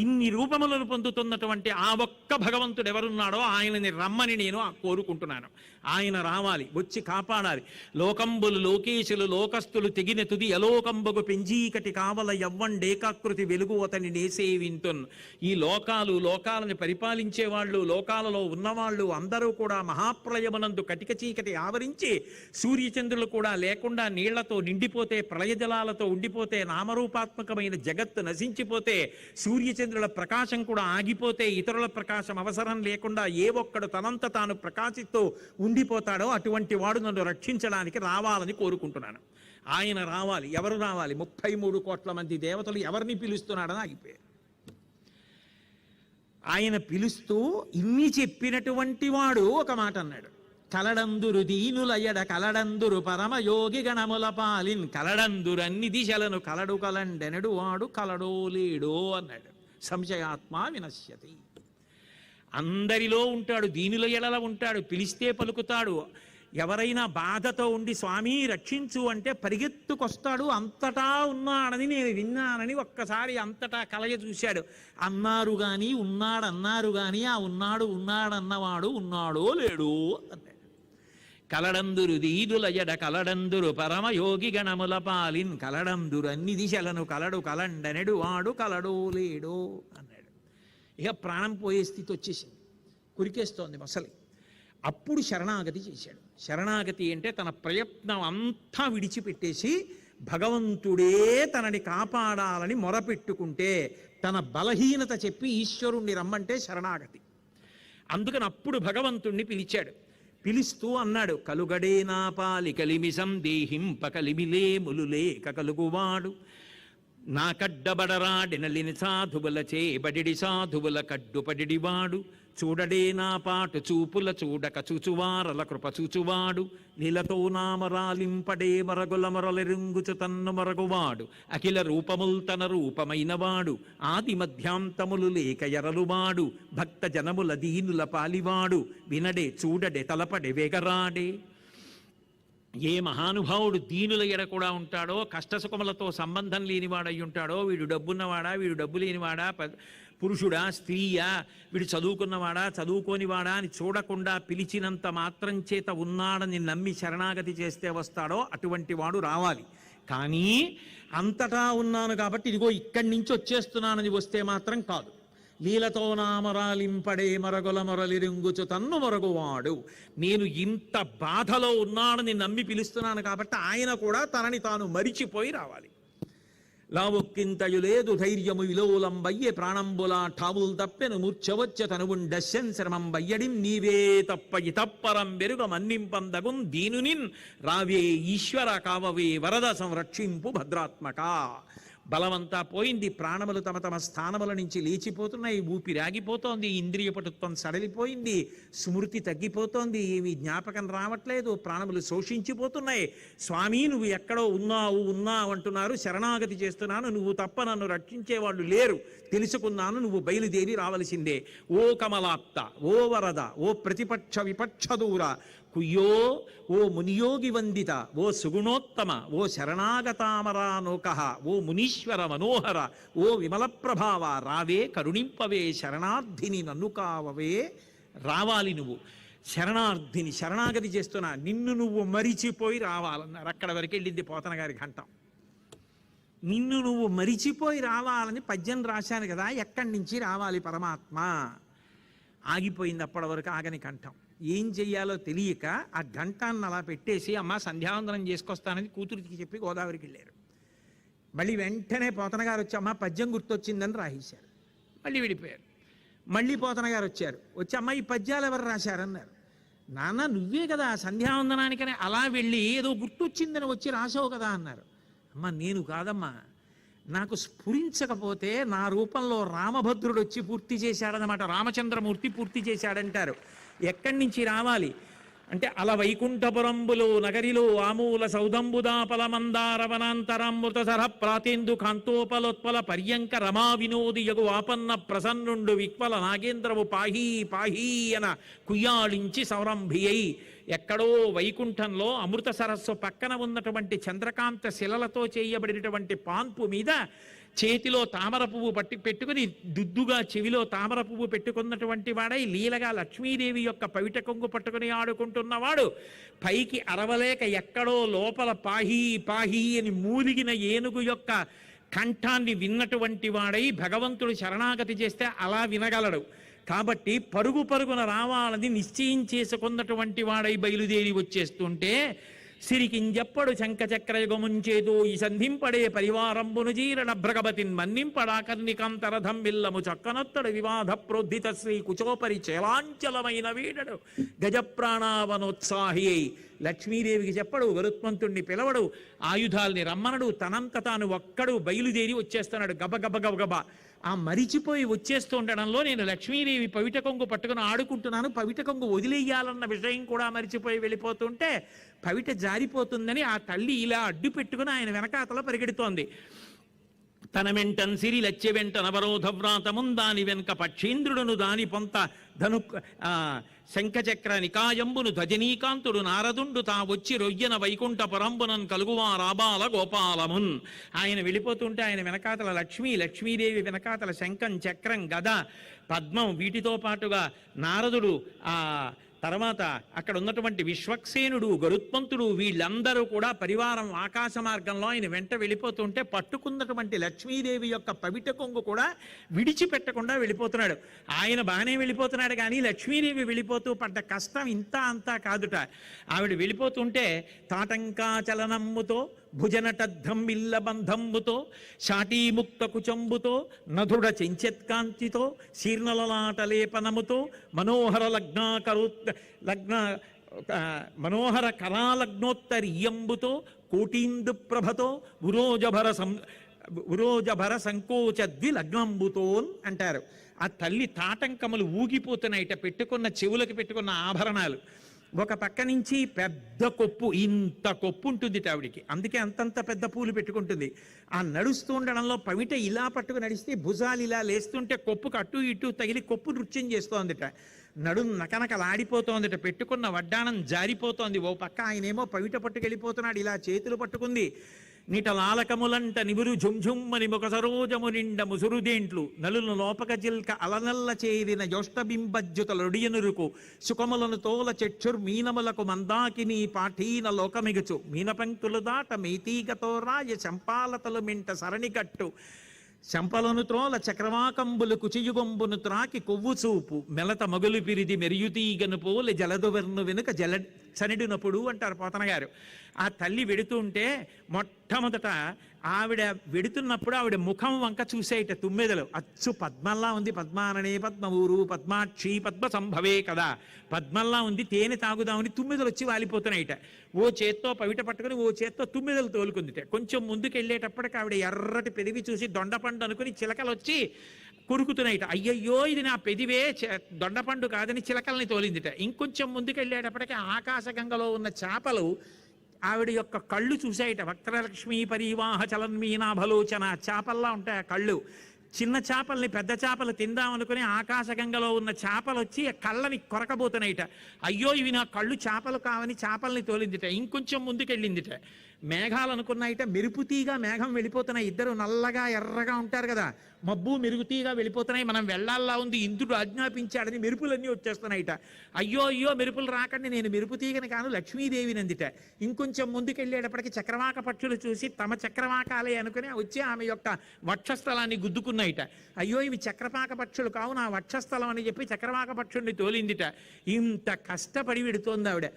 ఇన్ని రూపములను పొందుతున్నటువంటి ఆ ఒక్క భగవంతుడు ఎవరున్నాడో ఆయనని రమ్మని నేను కోరుకుంటున్నాను. ఆయన రావాలి, వచ్చి కాపాడాలి. లోకంబులు లోకేశులు లోకస్తులు తెగిన తుది అలోకంబగు పెంజీకటి కావల యవ్వండేకాకృతి వెలుగు అతని నేసేవింతున్. ఈ లోకాలను పరిపాలించే వాళ్ళు, లోకాలలో ఉన్నవాళ్ళు అందరూ కూడా మహాప్రళయమునందు కటిక చీకటి ఆవరించి సూర్యచంద్రులు కూడా లేకుండా నీళ్లతో నిండిపోతే, ప్రళయ జలాలతో ఉండిపోతే, నామరూపాత్మకమైన జగత్తు నశించిపోతే, సూర్యచంద్రుల ప్రకాశం కూడా ఆగిపోతే, ఇతరుల ప్రకాశం అవసరం లేకుండా ఏ ఒక్కడు తనంత తాను ప్రకాశిస్తూ ఉండిపోతాడో అటువంటి వాడు నన్ను రక్షించడానికి రావాలని కోరుకుంటున్నాను. ఆయన రావాలి. ఎవరు రావాలి? 33 కోట్ల మంది దేవతలు ఎవరిని పిలుస్తున్నాడని ఆగిపోయారు. ఆయన పిలుస్తూ ఇన్ని చెప్పినటువంటి వాడు ఒక మాట అన్నాడు, కలడందురు దీనులయడ కలడందురు పరమయోగి గణముల పాలిన్ కలడందురు అన్ని దిశలను కలడు కలండెనడు వాడు కలడో లేడో అన్నాడు. సంశయాత్మ వినశ్యతి. అందరిలో ఉంటాడు, దీనుల ఎడల ఉంటాడు, పిలిస్తే పలుకుతాడు. ఎవరైనా బాధతో ఉండి స్వామి రక్షించు అంటే పరిగెత్తుకొస్తాడు. అంతటా ఉన్నాడని నేను విన్నానని ఒక్కసారి అంతటా కలయ చూశాడు. అన్నారు కానీ ఉన్నాడన్నారు కానీ ఆ ఉన్నాడన్నవాడు ఉన్నాడో లేడో అన్నాడు. కలడందురు దీదులయడ కలడందురు పరమయోగి గణముల పాలిన్ కలడందురు అన్ని దిశలను కలడు కలండనెడు వాడు కలడో లేడో అన్నాడు. ఇక ప్రాణం పోయే స్థితి వచ్చేసింది, కురికేస్తోంది మొసలి. అప్పుడు శరణాగతి చేశాడు. శరణాగతి అంటే తన ప్రయత్నం అంతా విడిచిపెట్టేసి భగవంతుడే తనని కాపాడాలని మొరపెట్టుకుంటే, తన బలహీనత చెప్పి ఈశ్వరుణ్ణి రమ్మంటే శరణాగతి. అందుకని అప్పుడు భగవంతుణ్ణి పిలిచాడు. పిలుస్తూ అన్నాడు, కలుగడే నా పాలి కలిమి సందేహింప కలిమిలే ములులే కలుగువాడు నా కడ్డబడరాడినలిని సాధువుల చేబడిడి సాధువుల కడ్డుపడిడివాడు చూడడే నా పాటు చూపుల చూడక చూచువారల కృప చూచువాడు నీలతో నామరాలింపడే మరగుల మరలెరుంగుచు తన్ను మరగువాడు అఖిల రూపముల్ తన రూపమైనవాడు ఆది మధ్యాంతములు లేక ఎరలువాడు భక్త జనముల దీనుల పాలివాడు వినడే చూడడే తలపడే వేగరాడే. ఏ మహానుభావుడు దీనుల ఎడ కూడా ఉంటాడో, కష్టసుఖములతో సంబంధం లేనివాడై ఉంటాడో, వీడు డబ్బున్నవాడా, వీడు డబ్బు లేనివాడా, పురుషుడా, స్త్రీయా, వీడు చదువుకున్నవాడా, చదువుకోనివాడా అని చూడకుండా పిలిచినంత మాత్రం చేత ఉన్నాడని నమ్మి శరణాగతి చేస్తే వస్తాడో అటువంటి వాడు రావాలి. కానీ అంతటా ఉన్నాను కాబట్టి ఇదిగో ఇక్కడి నుంచి వచ్చేస్తున్నానని వస్తే మాత్రం కాదు. లీలతో నామరాలింపడే మరగుల మొరలిరుంగుచు తన్ను మరగువాడు. నేను ఇంత బాధలో ఉన్నానని నమ్మి పిలుస్తున్నాను కాబట్టి ఆయన కూడా తనని తాను మరిచిపోయి రావాలి. లావొక్కింతయు లేదు ధైర్యము విలోలంబయ్యే ప్రాణంబులా ఠావుల్ తప్పెను మూర్ఛవచ్చ తనువుండశ్యన్ శ్రమం బయ్యడిం నీవే తప్ప ఇతప్పరం వెరుగ మన్నింపందగుం దీనునిన్ రావే ఈశ్వర కావవే వరద సంరక్షింపు భద్రాత్మక. బలమంతా పోయింది, ప్రాణములు తమ తమ స్థానముల నుంచి లేచిపోతున్నాయి, ఊపిరాగిపోతోంది, ఇంద్రియ పటుత్వం సడలిపోయింది, స్మృతి తగ్గిపోతోంది, ఏమీ జ్ఞాపకం రావట్లేదు, ప్రాణములు శోషించిపోతున్నాయి. స్వామి నువ్వు ఎక్కడో ఉన్నావు అంటున్నారు, శరణాగతి చేస్తున్నాను, నువ్వు తప్ప నన్ను రక్షించేవాళ్ళు లేరు, తెలుసుకున్నాను, నువ్వు బయలుదేరి రావలసిందే. ఓ కమలాప్త, ఓ వరద, ఓ ప్రతిపక్ష విపక్ష దూర, కుయ్యో ఓ మునియోగి వందిత, ఓ సుగుణోత్తమ, ఓ శరణాగతామరానోక, ఓ మునీశ్వర మనోహర, ఓ విమల ప్రభావ, రావే కరుణింపవే శరణార్థిని నన్ను కావవే. రావాలి నువ్వు శరణార్థిని, శరణాగతి చేస్తున్నా, నిన్ను నువ్వు మరిచిపోయి రావాలన్నారు. అక్కడ వరకు వెళ్ళింది పోతన గారి ఘంటం. నిన్ను నువ్వు మరిచిపోయి రావాలని పద్యం రాశాను కదా, ఎక్కడి నుంచి రావాలి పరమాత్మ? ఆగిపోయింది అప్పటి వరకు ఆగని కంఠం. ఏం చెయ్యాలో తెలియక ఆ గంటాన్ని అలా పెట్టేసి అమ్మ సంధ్యావందనం చేసుకొస్తానని కూతురికి చెప్పి గోదావరికి వెళ్ళారు. మళ్ళీ వెంటనే పోతన గారు వచ్చి అమ్మ పద్యం గుర్తొచ్చిందని రాసేశారు. మళ్ళీ విడిపోయారు. మళ్ళీ పోతన గారు వచ్చారు, వచ్చి అమ్మ ఈ పద్యాలు ఎవరు రాశారన్నారు. నాన్న నువ్వే కదా సంధ్యావందనానికనే అలా వెళ్ళి ఏదో గుర్తొచ్చిందని వచ్చి రాసావు కదా అన్నారు. అమ్మ నేను కాదమ్మా, నాకు స్ఫురించకపోతే నా రూపంలో రామభద్రుడు వచ్చి పూర్తి చేశాడనమాట, రామచంద్రమూర్తి పూర్తి చేశాడంటారు. ఎక్కడి నుంచి రావాలి అంటే అల వైకుంఠపురంబులో నగరిలో ఆమూల సౌదంబుదాపల మందారవనాంతరామృత సర ప్రాతేందు కాంతోపలోత్పల పర్యంక రమా వినోది యగు ఆపన్న ప్రసన్నుండు విక్వల నాగేంద్రవు పాహీ పాహీ అన కుయ్యాళించి సౌరంభియై. ఎక్కడో వైకుంఠంలో అమృత సరస్సు పక్కన ఉన్నటువంటి చంద్రకాంత శిలలతో చేయబడినటువంటి పాన్పు మీద చేతిలో తామర పువ్వు పెట్టుకుని దుద్దుగా చెవిలో తామర పువ్వు పెట్టుకున్నటువంటి వాడై లీలగా లక్ష్మీదేవి యొక్క పవిట కొంగు పట్టుకుని ఆడుకుంటున్నవాడు, పైకి అరవలేక ఎక్కడో లోపల పాహీ పాహీ అని మూలిగిన ఏనుగు యొక్క కంఠాన్ని విన్నటువంటి వాడై భగవంతుడు శరణాగతి చేస్తే అలా వినగలడు. కాబట్టి పరుగు పరుగున రావాలని నిశ్చయం చేసుకున్నటువంటి వాడై బయలుదేరి వచ్చేస్తుంటే సిరికింజప్పడు శంఖచక్రయుగముంచేదో ఈ సంధింపడే పరివారంబును జీరణ భ్రగవతిన్ మన్నింపడాకర్ణికాంతరథం విల్లము చక్కనొత్తడు వివాద ప్రోద్ధిత శ్రీ కుచోపరి చేలాంచలమైన వీడడు గజప్రాణావనోత్సాహి అయి. లక్ష్మీదేవికి చెప్పడు, గరుత్మంతుణ్ణి పిలవడు, ఆయుధాల్ని రమ్మనడు, తనంత తాను ఒక్కడు బయలుదేరి వచ్చేస్తున్నాడు గబగబ గబగబ. ఆ మరిచిపోయి వచ్చేస్తూ ఉండడంలో నేను లక్ష్మీదేవి పవిట కొంగు పట్టుకుని ఆడుకుంటున్నాను, పవిట కొంగు వదిలేయాలన్న విషయం కూడా మరిచిపోయి వెళ్ళిపోతుంటే పవిట జారిపోతుందని ఆ తల్లి ఇలా అడ్డు పెట్టుకుని ఆయన వెనకాతల పరిగెడుతోంది. తన వెంటన్ సిరి లచ్చె వెంట నవరోధ వ్రాతమున్ దాని వెనుక పక్షీంద్రుడును దాని పొంత ధను శంఖచక్ర నికాయంబును ధ్వజనీకాంతుడు నారదుండు తా వచ్చి రొయ్యన వైకుంఠపురంబునన్ కలుగువా రాబాల గోపాలమున్. ఆయన వెళ్ళిపోతుంటే ఆయన వెనకాతల లక్ష్మీదేవి వెనకాతల శంఖం, చక్రం, గద, పద్మం, వీటితో పాటుగా నారదుడు, ఆ తర్వాత అక్కడ ఉన్నటువంటి విశ్వక్సేనుడు, గరుత్మంతుడు, వీళ్ళందరూ కూడా పరివారం ఆకాశ మార్గంలో ఆయన వెంట వెళ్ళిపోతుంటే పట్టుకున్నటువంటి లక్ష్మీదేవి యొక్క పవిట కొంగు కూడా విడిచిపెట్టకుండా వెళ్ళిపోతున్నాడు. ఆయన బాగానే వెళ్ళిపోతున్నాడు కానీ లక్ష్మీదేవి వెళ్ళిపోతూ పడ్డ కష్టం ఇంత అంతా కాదుట. ఆవిడ వెళ్ళిపోతుంటే తాటంకాచలనమ్ముతో భుజనటద్ధంబిల్ల బంధంబుతో శాటీముక్త కుచంబుతో నధుడ చెంచెత్కాంతితో శీర్ణలలాటలేపనముతో మనోహర మనోహర కరాలగ్నోత్తరీయంబుతో కోటీందు ప్రభతో ఉరోజభర ఉరోజభర సంకోచద్వి లగ్నంబుతోన్ అంటారు. ఆ తల్లి తాటంకములు ఊగిపోతున్నాయిట, పెట్టుకున్న చెవులకు పెట్టుకున్న ఆభరణాలు. ఒక పక్క నుంచి పెద్ద కొప్పు, ఇంత కొప్పు ఉంటుంది ఆవిడికి, అందుకే అంతంత పెద్ద పూలు పెట్టుకుంటుంది. ఆ నడుస్తూ ఉండడంలో పవిట ఇలా పట్టుకు నడిస్తే భుజాలు ఇలా లేస్తుంటే కొప్పుకు అటు ఇటు తగిలి కొప్పు నృత్యం చేస్తోందిట. నడుము నకనకలాడిపోతోందిట, పెట్టుకున్న వడ్డాణం జారిపోతోంది. ఓ పక్క ఆయనేమో పవిట పట్టుకెళ్ళిపోతున్నాడు, ఇలా చేతులు పట్టుకుంది. నిటలాలకములంట నిబురు ఝుంఝుమ్మని ముఖ సరోజము నిండ ముసురుదేంట్లు నలులు లోపక జిల్క అలనల్ల చేరిన యోష్టబింబజ్జుతలొడియనురుకు సుఖములను తోల చెక్షుర్ మీనములకు మందాకిని పాఠీన లోకమిగుచు మీనపంక్తులు దాట మేతీగతో రాయ చంపాలతలు మింట సరణికట్టు శంపలను త్రోల చక్రవాకంబులు కుచియుగంబును త్రాకి కొవ్వు చూపు మెలత మగులు పిరిది మెరియుతీగను పోలి జలదువర్ను వెనుక జల చనిడినప్పుడు అంటారు పోతన గారు. ఆ తల్లి వెడుతుంటే మొట్టమొదట ఆవిడ వెడుతున్నప్పుడు ఆవిడ ముఖం వంక చూసేట తుమ్మెదలు అచ్చు పద్మల్లా ఉంది. పద్మాననే పద్మ ఊరు పద్మాక్షి పద్మ సంభవే కదా, పద్మల్లా ఉంది. తేనె తాగుదామని తుమ్మెదలు వచ్చి వాలిపోతున్నాయిట. ఓ చేత్తో పవిట పట్టుకుని ఓ చేత్తో తుమ్మెదలు తోలుకుందిట. కొంచెం ముందుకు వెళ్ళేటప్పటికి ఆవిడ ఎర్రటి పెరివి చూసి దొండపండు అనుకుని చిలకలు వచ్చి కొరుకుతున్నాయిట. అయ్యయ్యో ఇది నా పెదివే, దొండపండు కాదని చిలకల్ని తోలిందిట. ఇంకొంచెం ముందుకు వెళ్ళేటప్పటికి ఆకాశగంగలో ఉన్న చేపలు ఆవిడ యొక్క కళ్ళు చూసాయిట. వక్రలక్ష్మీ పరివాహ చలన్మీనాభలోచన, చేపల్లా ఉంటాయి ఆ కళ్ళు. చిన్న చేపల్ని పెద్ద చేపలు తిందామనుకుని ఆకాశగంగలో ఉన్న చేపలు వచ్చి ఆ కళ్ళని కొరకబోతున్నాయిట. అయ్యో ఇవి నా కళ్ళు చేపలు కావని చేపల్ని తోలిందిట. ఇంకొంచెం ముందుకెళ్ళిందిట. మేఘాలు అనుకున్నాయిట, మెరుపుతీగా మేఘం వెళ్ళిపోతున్నాయి. ఇద్దరు నల్లగా ఎర్రగా ఉంటారు కదా, మబ్బు మెరుగుతీగా వెళ్ళిపోతున్నాయి. మనం వెళ్ళాలా ఉంది, ఇంద్రుడు ఆజ్ఞాపించాడని మెరుపులన్నీ వచ్చేస్తున్నాయిట. అయ్యో అయ్యో మెరుపులు రాకండి, నేను మెరుపుతీగని కాను లక్ష్మీదేవిని అందిట. ఇంకొంచెం ముందుకెళ్ళేటప్పటికి చక్రవాక పక్షులు చూసి తమ చక్రవాకాలే అనుకుని వచ్చి ఆమె యొక్క వక్షస్థలాన్ని గుద్దుకున్నాయిట. అయ్యో ఇవి చక్రపాక పక్షులు కావు, నా వక్షస్థలం అని చెప్పి చక్రవాక పక్షుల్ని తోలిందిట. ఇంత కష్టపడి విడుతోంది ఆవిడ.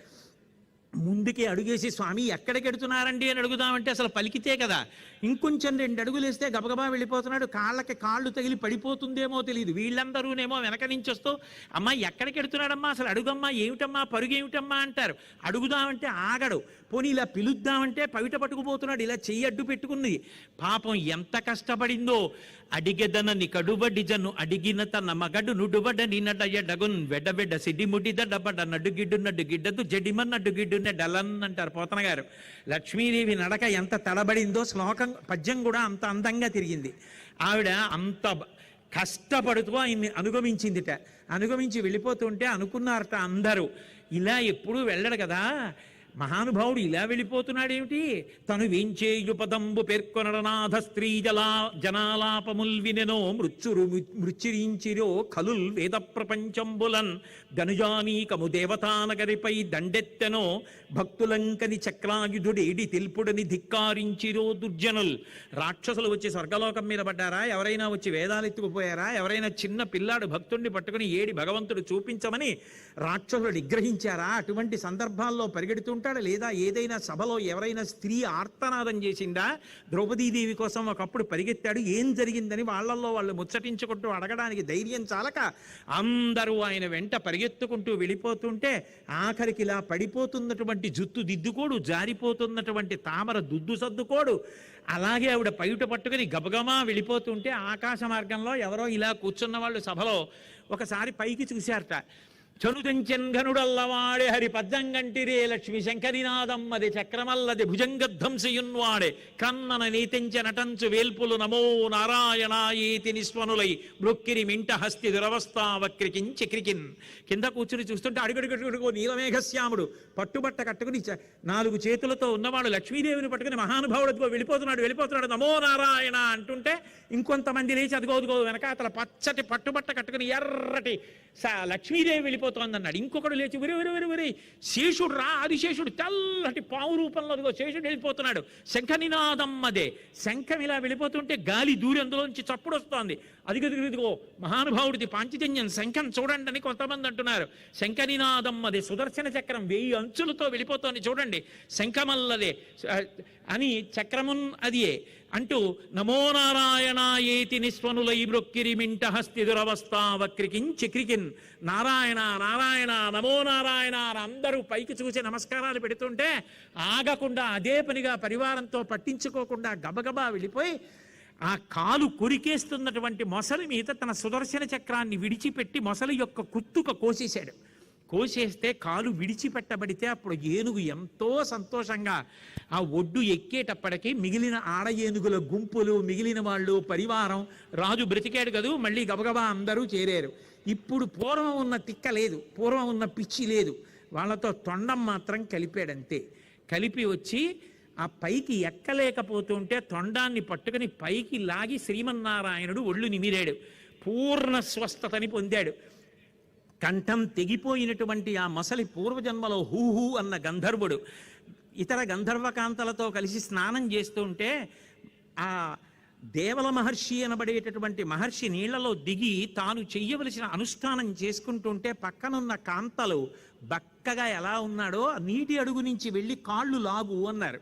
ముందుకి అడుగేసి స్వామి ఎక్కడికి ఎడుతున్నారండి అని అడుగుదామంటే అసలు పలికితే కదా. ఇంకొంచెం 2 అడుగులు వేస్తే గబగబా వెళ్ళిపోతున్నాడు. కాళ్ళకి కాళ్ళు తగిలి పడిపోతుందేమో తెలియదు. వీళ్ళందరూనేమో వెనక నుంచి వస్తూ అమ్మా ఎక్కడికి ఎడుతున్నాడమ్మా, అసలు అడుగమ్మా, ఏమిటమ్మా పరుగు ఏమిటమ్మా అంటారు. అడుగుదామంటే ఆగడు. పోనీ ఇలా పిలుద్దామంటే పవిట పట్టుకుపోతున్నాడు, ఇలా చెయ్యి అడ్డు పెట్టుకుంది. పాపం ఎంత కష్టపడిందో. అడిగెదనని కడుబడి జను అడిగిన తన మగడు నుడుబడ నిన్నడయడగున్ వెడబెడ్డ సిడిముడి దడబడ నడుగిడ్డు నడుగిడ్డదు జడిమ నడుగిడ్డు డలన్ అంటారు పోతన గారు. లక్ష్మీదేవి నడక ఎంత తడబడిందో శ్లోకం పద్యం కూడా అంత అందంగా తిరిగింది. ఆవిడ అంత కష్టపడుతూ ఆయన్ని అనుగమించిందిట. అనుగమించి వెళ్ళిపోతుంటే అనుకున్నారట అందరూ, ఇలా ఎప్పుడూ వెళ్ళడు కదా మహానుభావుడు, ఇలా వెళ్ళిపోతున్నాడేమిటి, తను వేంచేయు పదంబు పేర్కొనరనాథ స్త్రీ జనాలాపముల్ వినెనో మృత్యురించిరో ఖలుల్ వేద ప్రపంచంబులన్ ధనుజానీకము దేవతానగరిపై దండెత్తెనో భక్తులంకని చక్రాయుధుడేడి తెల్పుడని ధిక్కారించిరో దుర్జనుల్. రాక్షసులు వచ్చి స్వర్గలోకం మీద పడ్డారా, ఎవరైనా వచ్చి వేదాలు ఎత్తుకుపోయారా, ఎవరైనా చిన్న పిల్లాడు భక్తుడిని పట్టుకుని ఏడి భగవంతుడు చూపించమని రాక్షసులు నిగ్రహించారా? అటువంటి సందర్భాల్లో పరిగెడుతుంటాడు. లేదా ఏదైనా సభలో ఎవరైనా స్త్రీ ఆర్తనాదం చేసిందా? ద్రౌపదీదేవి కోసం ఒకప్పుడు పరిగెత్తాడు, ఏం జరిగిందని వాళ్ళల్లో వాళ్ళు ముచ్చటించుకుంటూ అడగడానికి ధైర్యం చాలక అందరూ ఆయన వెంట పరిగెత్తుకుంటూ వెళ్ళిపోతుంటే ఆఖరికి ఇలా పడిపోతున్నటువంటి జుత్తు దిద్దుకోడు, జారిపోతున్నటువంటి తామర దుద్దు సర్దుకోడు. అలాగే ఆవిడ పైట పట్టుకుని గబగమా వెళ్ళిపోతుంటే ఆకాశ మార్గంలో ఎవరో ఇలా కూర్చున్న వాళ్ళు సభలో ఒకసారి పైకి చూశారట. చనుదంచెన్ ఘనుడల్లవాడే హరి పద్దంగంటిరే లక్ష్మి శంకరినాదమ్మది చక్రమల్లది భుజంగధ్వంసయున్వాడే కన్నన నీతించ నటంచు వేల్పులు నమో నారాయణాయేతి నిస్వనులై మృక్కిరి మింట హస్తి దురవస్థా వక్రికిన్ చక్రికిన్. కింద కూర్చుని చూస్తుంటే అడుగడుగడుగో నీలమేఘశ్యాముడు పట్టుబట్ట కట్టుకుని 4 చేతులతో ఉన్నవాడు లక్ష్మీదేవిని పట్టుకుని మహానుభావుడితో వెళ్ళిపోతున్నాడు నమో నారాయణ అంటుంటే ఇంకొంతమంది లేచి అదిగోదుగో వెనక అతల పచ్చటి పట్టుబట్ట కట్టుకుని ఎర్రటి లక్ష్మీదేవి వెళ్ళిపోతోందన్నాడు. ఇంకొకడు లేచి విరి శేషుడు రా, ఆదిశేషుడు తెల్లటి పావు రూపంలో అదిగో శేషుడు వెళ్ళిపోతున్నాడు. శంఖనినాదం అదే, శంఖం ఇలా వెళ్ళిపోతుంటే గాలి దూరి అందులోంచి చప్పుడు వస్తోంది. అదిగదిగో మహానుభావుడిది పాంచజన్యం శంఖం చూడండి అని కొంతమంది అంటున్నారు. శంఖనినాదం అదే, సుదర్శన చక్రం 1000 అంచులతో వెళ్ళిపోతోంది చూడండి, శంఖమల్లదే అని చక్రమున్ అదియే అంటూ నమో నారాయణ ఏతి నిస్వనులై మృక్కిరి మింట హస్తి దురవస్థా వక్రికిన్ చక్రికిన్. నారాయణ నారాయణ నమో నారాయణ అని అందరూ పైకి చూసి నమస్కారాలు పెడుతుంటే ఆగకుండా అదే పనిగా పరివారంతో పట్టించుకోకుండా గబగబా వెళ్ళిపోయి ఆ కాలు కొరికేస్తున్నటువంటి మొసలి మీద తన సుదర్శన చక్రాన్ని విడిచిపెట్టి మొసలి యొక్క కుత్తుక కోసేశాడు. కోసేస్తే కాలు విడిచిపెట్టబడితే అప్పుడు ఏనుగు ఎంతో సంతోషంగా ఆ ఒడ్డు ఎక్కేటప్పటికి మిగిలిన ఆడ ఏనుగుల గుంపులు, మిగిలిన వాళ్ళు, పరివారం, రాజు బ్రతికాడు కదూ, మళ్ళీ గబగబా అందరూ చేరారు. ఇప్పుడు పూర్వం ఉన్న తిక్క లేదు, పూర్వం ఉన్న పిచ్చి లేదు, వాళ్ళతో తొండం మాత్రం కలిపాడంతే. కలిపి వచ్చి ఆ పైకి ఎక్కలేకపోతుంటే తొండాన్ని పట్టుకుని పైకి లాగి శ్రీమన్నారాయణుడు ఒళ్ళు నిమిరాడు. పూర్ణ స్వస్థతని పొందాడు. కంఠం తెగిపోయినటువంటి ఆ మొసలి పూర్వజన్మలో హూహూ అన్న గంధర్వుడు ఇతర గంధర్వకాంతలతో కలిసి స్నానం చేస్తూ ఉంటే ఆ దేవల మహర్షి అనబడేటటువంటి మహర్షి నీళ్లలో దిగి తాను చెయ్యవలసిన అనుష్ఠానం చేసుకుంటుంటే పక్కనున్న కాంతలు బక్కగా ఎలా ఉన్నాడో నీటి అడుగు నుంచి వెళ్ళి కాళ్ళు లాగు అన్నారు.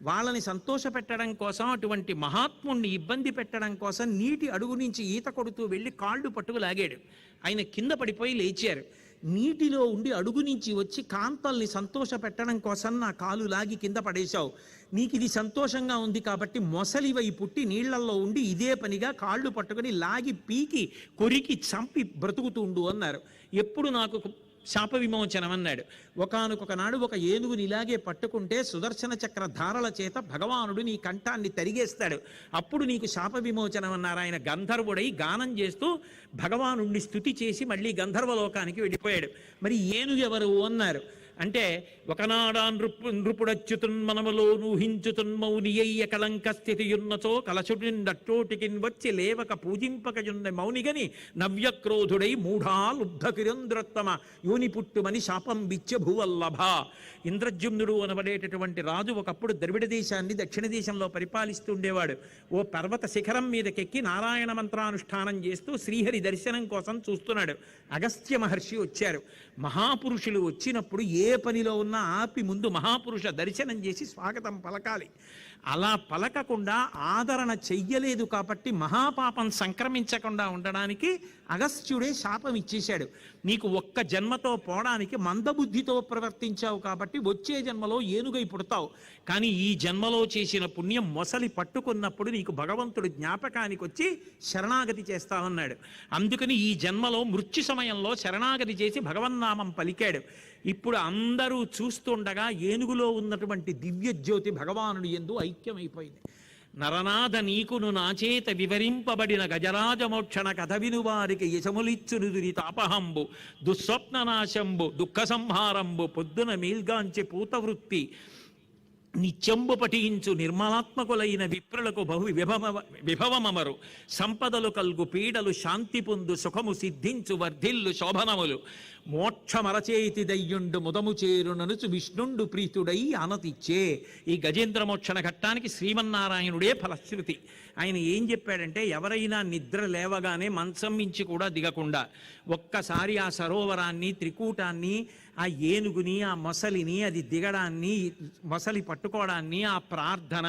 వాళ్ళని సంతోష పెట్టడం కోసం, అటువంటి మహాత్ముణ్ణి ఇబ్బంది పెట్టడం కోసం నీటి అడుగు నుంచి ఈత కొడుతూ వెళ్ళి కాళ్ళు పట్టుకు లాగాడు. ఆయన కింద పడిపోయి లేచారు. నీటిలో ఉండి అడుగు నుంచి వచ్చి కాంతల్ని సంతోష పెట్టడం కోసం నా కాలు లాగి కింద పడేశావు, నీకు ఇది సంతోషంగా ఉంది కాబట్టి మొసలివై పుట్టి నీళ్లలో ఉండి ఇదే పనిగా కాళ్ళు పట్టుకుని లాగి పీకి కొరికి చంపి బ్రతుకుతుండు అన్నారు. ఎప్పుడు నాకు శాప విమోచనం అన్నాడు. ఒకానొకనాడు ఒక ఏనుగుని ఇలాగే పట్టుకుంటే సుదర్శన చక్ర ధారల చేత భగవానుడు నీ కంఠాన్ని తరిగేస్తాడు, అప్పుడు నీకు శాప విమోచనం అన్నారు. ఆయన గంధర్వుడై గానం చేస్తూ భగవానుడిని స్తుతి చేసి మళ్ళీ గంధర్వలోకానికి వెళ్ళిపోయాడు. మరి ఏనుగు ఎవరు అన్నారు. అంటే ఒకనాడా నృపుడచ్యుతున్మనములో నూహించుతున్మౌనియ్య కలంక స్థితియున్నచో కలచుటిండట్టోటికిన్ వచ్చి లేవక పూజింపకయున్న మౌనిగని నవ్యక్రోధుడై మూఢా లుబ్ధకిరంద్రత్తమ యోని పుట్టుమని శాపం బిచ్చ భూవల్లభ. ఇంద్రజుమ్నుడు అనబడేటటువంటి రాజు ఒకప్పుడు ద్రవిడ దేశాన్ని దక్షిణ దేశంలో పరిపాలిస్తుండేవాడు. ఓ పర్వత శిఖరం మీదకెక్కి నారాయణ మంత్రానుష్ఠానం చేస్తూ శ్రీహరి దర్శనం కోసం చూస్తున్నాడు. అగస్త్య మహర్షి వచ్చారు. మహాపురుషులు వచ్చినప్పుడు ఏ పనిలో ఉన్నా ఆపి ముందు మహాపురుష దర్శనం చేసి స్వాగతం పలకాలి. అలా పలకకుండా ఆదరణ చెయ్యలేదు కాబట్టి మహాపాపం సంక్రమించకుండా ఉండడానికి అగస్త్యుడే శాపం ఇచ్చేశాడు. నీకు ఒక్క జన్మతో పోవడానికి మందబుద్ధితో ప్రవర్తించావు కాబట్టి వచ్చే జన్మలో ఏనుగై పుడతావు, కానీ ఈ జన్మలో చేసిన పుణ్యం మొసలి పట్టుకున్నప్పుడు నీకు భగవంతుడు జ్ఞాపకానికి వచ్చి శరణాగతి చేస్తామన్నాడు. అందుకని ఈ జన్మలో మృత్యు సమయంలో శరణాగతి చేసి భగవన్నామం పలికాడు. ఇప్పుడు అందరూ చూస్తుండగా ఏనుగులో ఉన్నటువంటి దివ్య జ్యోతి భగవానుడి యందు ఐక్యమైపోయింది. నరనాథ నీకును నాచేత వివరింపబడిన గజరాజమోక్షణ కథ వినువారికి యశములిచ్చునుదురి తాపహంబు దుస్వప్ననాశంబు దుఃఖ సంహారంబు పొద్దున మీల్గాంచి పూతవృత్తి నిత్యంబు పఠించు నిర్మలాత్మకులైన విప్రులకు బహు విభవమమరు సంపదలు కల్గు పీడలు శాంతి పొందు సుఖము సిద్ధించు వర్ధిల్లు శోభనములు మోక్షమరచేతి దయ్యుండు ముదము చేరుననుచు విష్ణుండు ప్రీతుడై ఆనతిచ్చే. ఈ గజేంద్ర మోక్షణ ఘట్టానికి శ్రీమన్నారాయణుడే ఫలశ్రుతి. ఆయన ఏం చెప్పాడంటే, ఎవరైనా నిద్ర లేవగానే మంచం మించి కూడా దిగకుండా ఒక్కసారి ఆ సరోవరాన్ని, త్రికూటాన్ని, ఆ ఏనుగుని, ఆ మొసలిని, అది దిగడాన్ని, మొసలి పట్టుకోవడాన్ని, ఆ ప్రార్థన,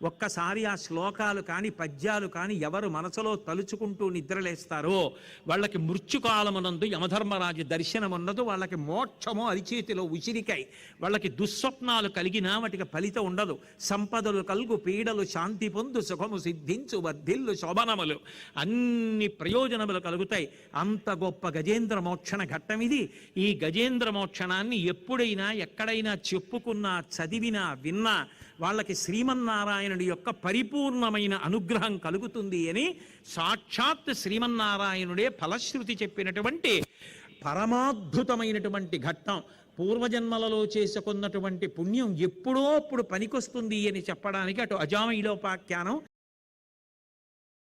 ఒక్కసారి ఆ శ్లోకాలు కానీ పద్యాలు కానీ ఎవరు మనసులో తలుచుకుంటూ నిద్రలేస్తారో వాళ్ళకి మృత్యుకాలమునందు యమధర్మరాజు దర్శనమున్నదు, వాళ్ళకి మోక్షము అరిచేతిలో ఉసిరికాయ, వాళ్ళకి దుస్వప్నాలు కలిగినా వాటికి ఫలితం ఉండదు. సంపదలు కలుగు పీడలు శాంతి పొందు సుఖము సిద్ధించు వర్ధిల్లు శోభనములు, అన్ని ప్రయోజనములు కలుగుతాయి. అంత గొప్ప గజేంద్ర మోక్షణ ఘట్టం ఇది. ఈ గజేంద్ర మోక్షణాన్ని ఎప్పుడైనా ఎక్కడైనా చెప్పుకున్నా, చదివినా, విన్నా వాళ్ళకి శ్రీమన్నారాయణుడి యొక్క పరిపూర్ణమైన అనుగ్రహం కలుగుతుంది అని సాక్షాత్ శ్రీమన్నారాయణుడే ఫలశ్రుతి చెప్పినటువంటి పరమాద్భుతమైనటువంటి ఘట్టం. పూర్వజన్మలలో చేసుకున్నటువంటి పుణ్యం ఎప్పుడో అప్పుడు పనికొస్తుంది అని చెప్పడానికి అటు అజామిళోపాఖ్యానం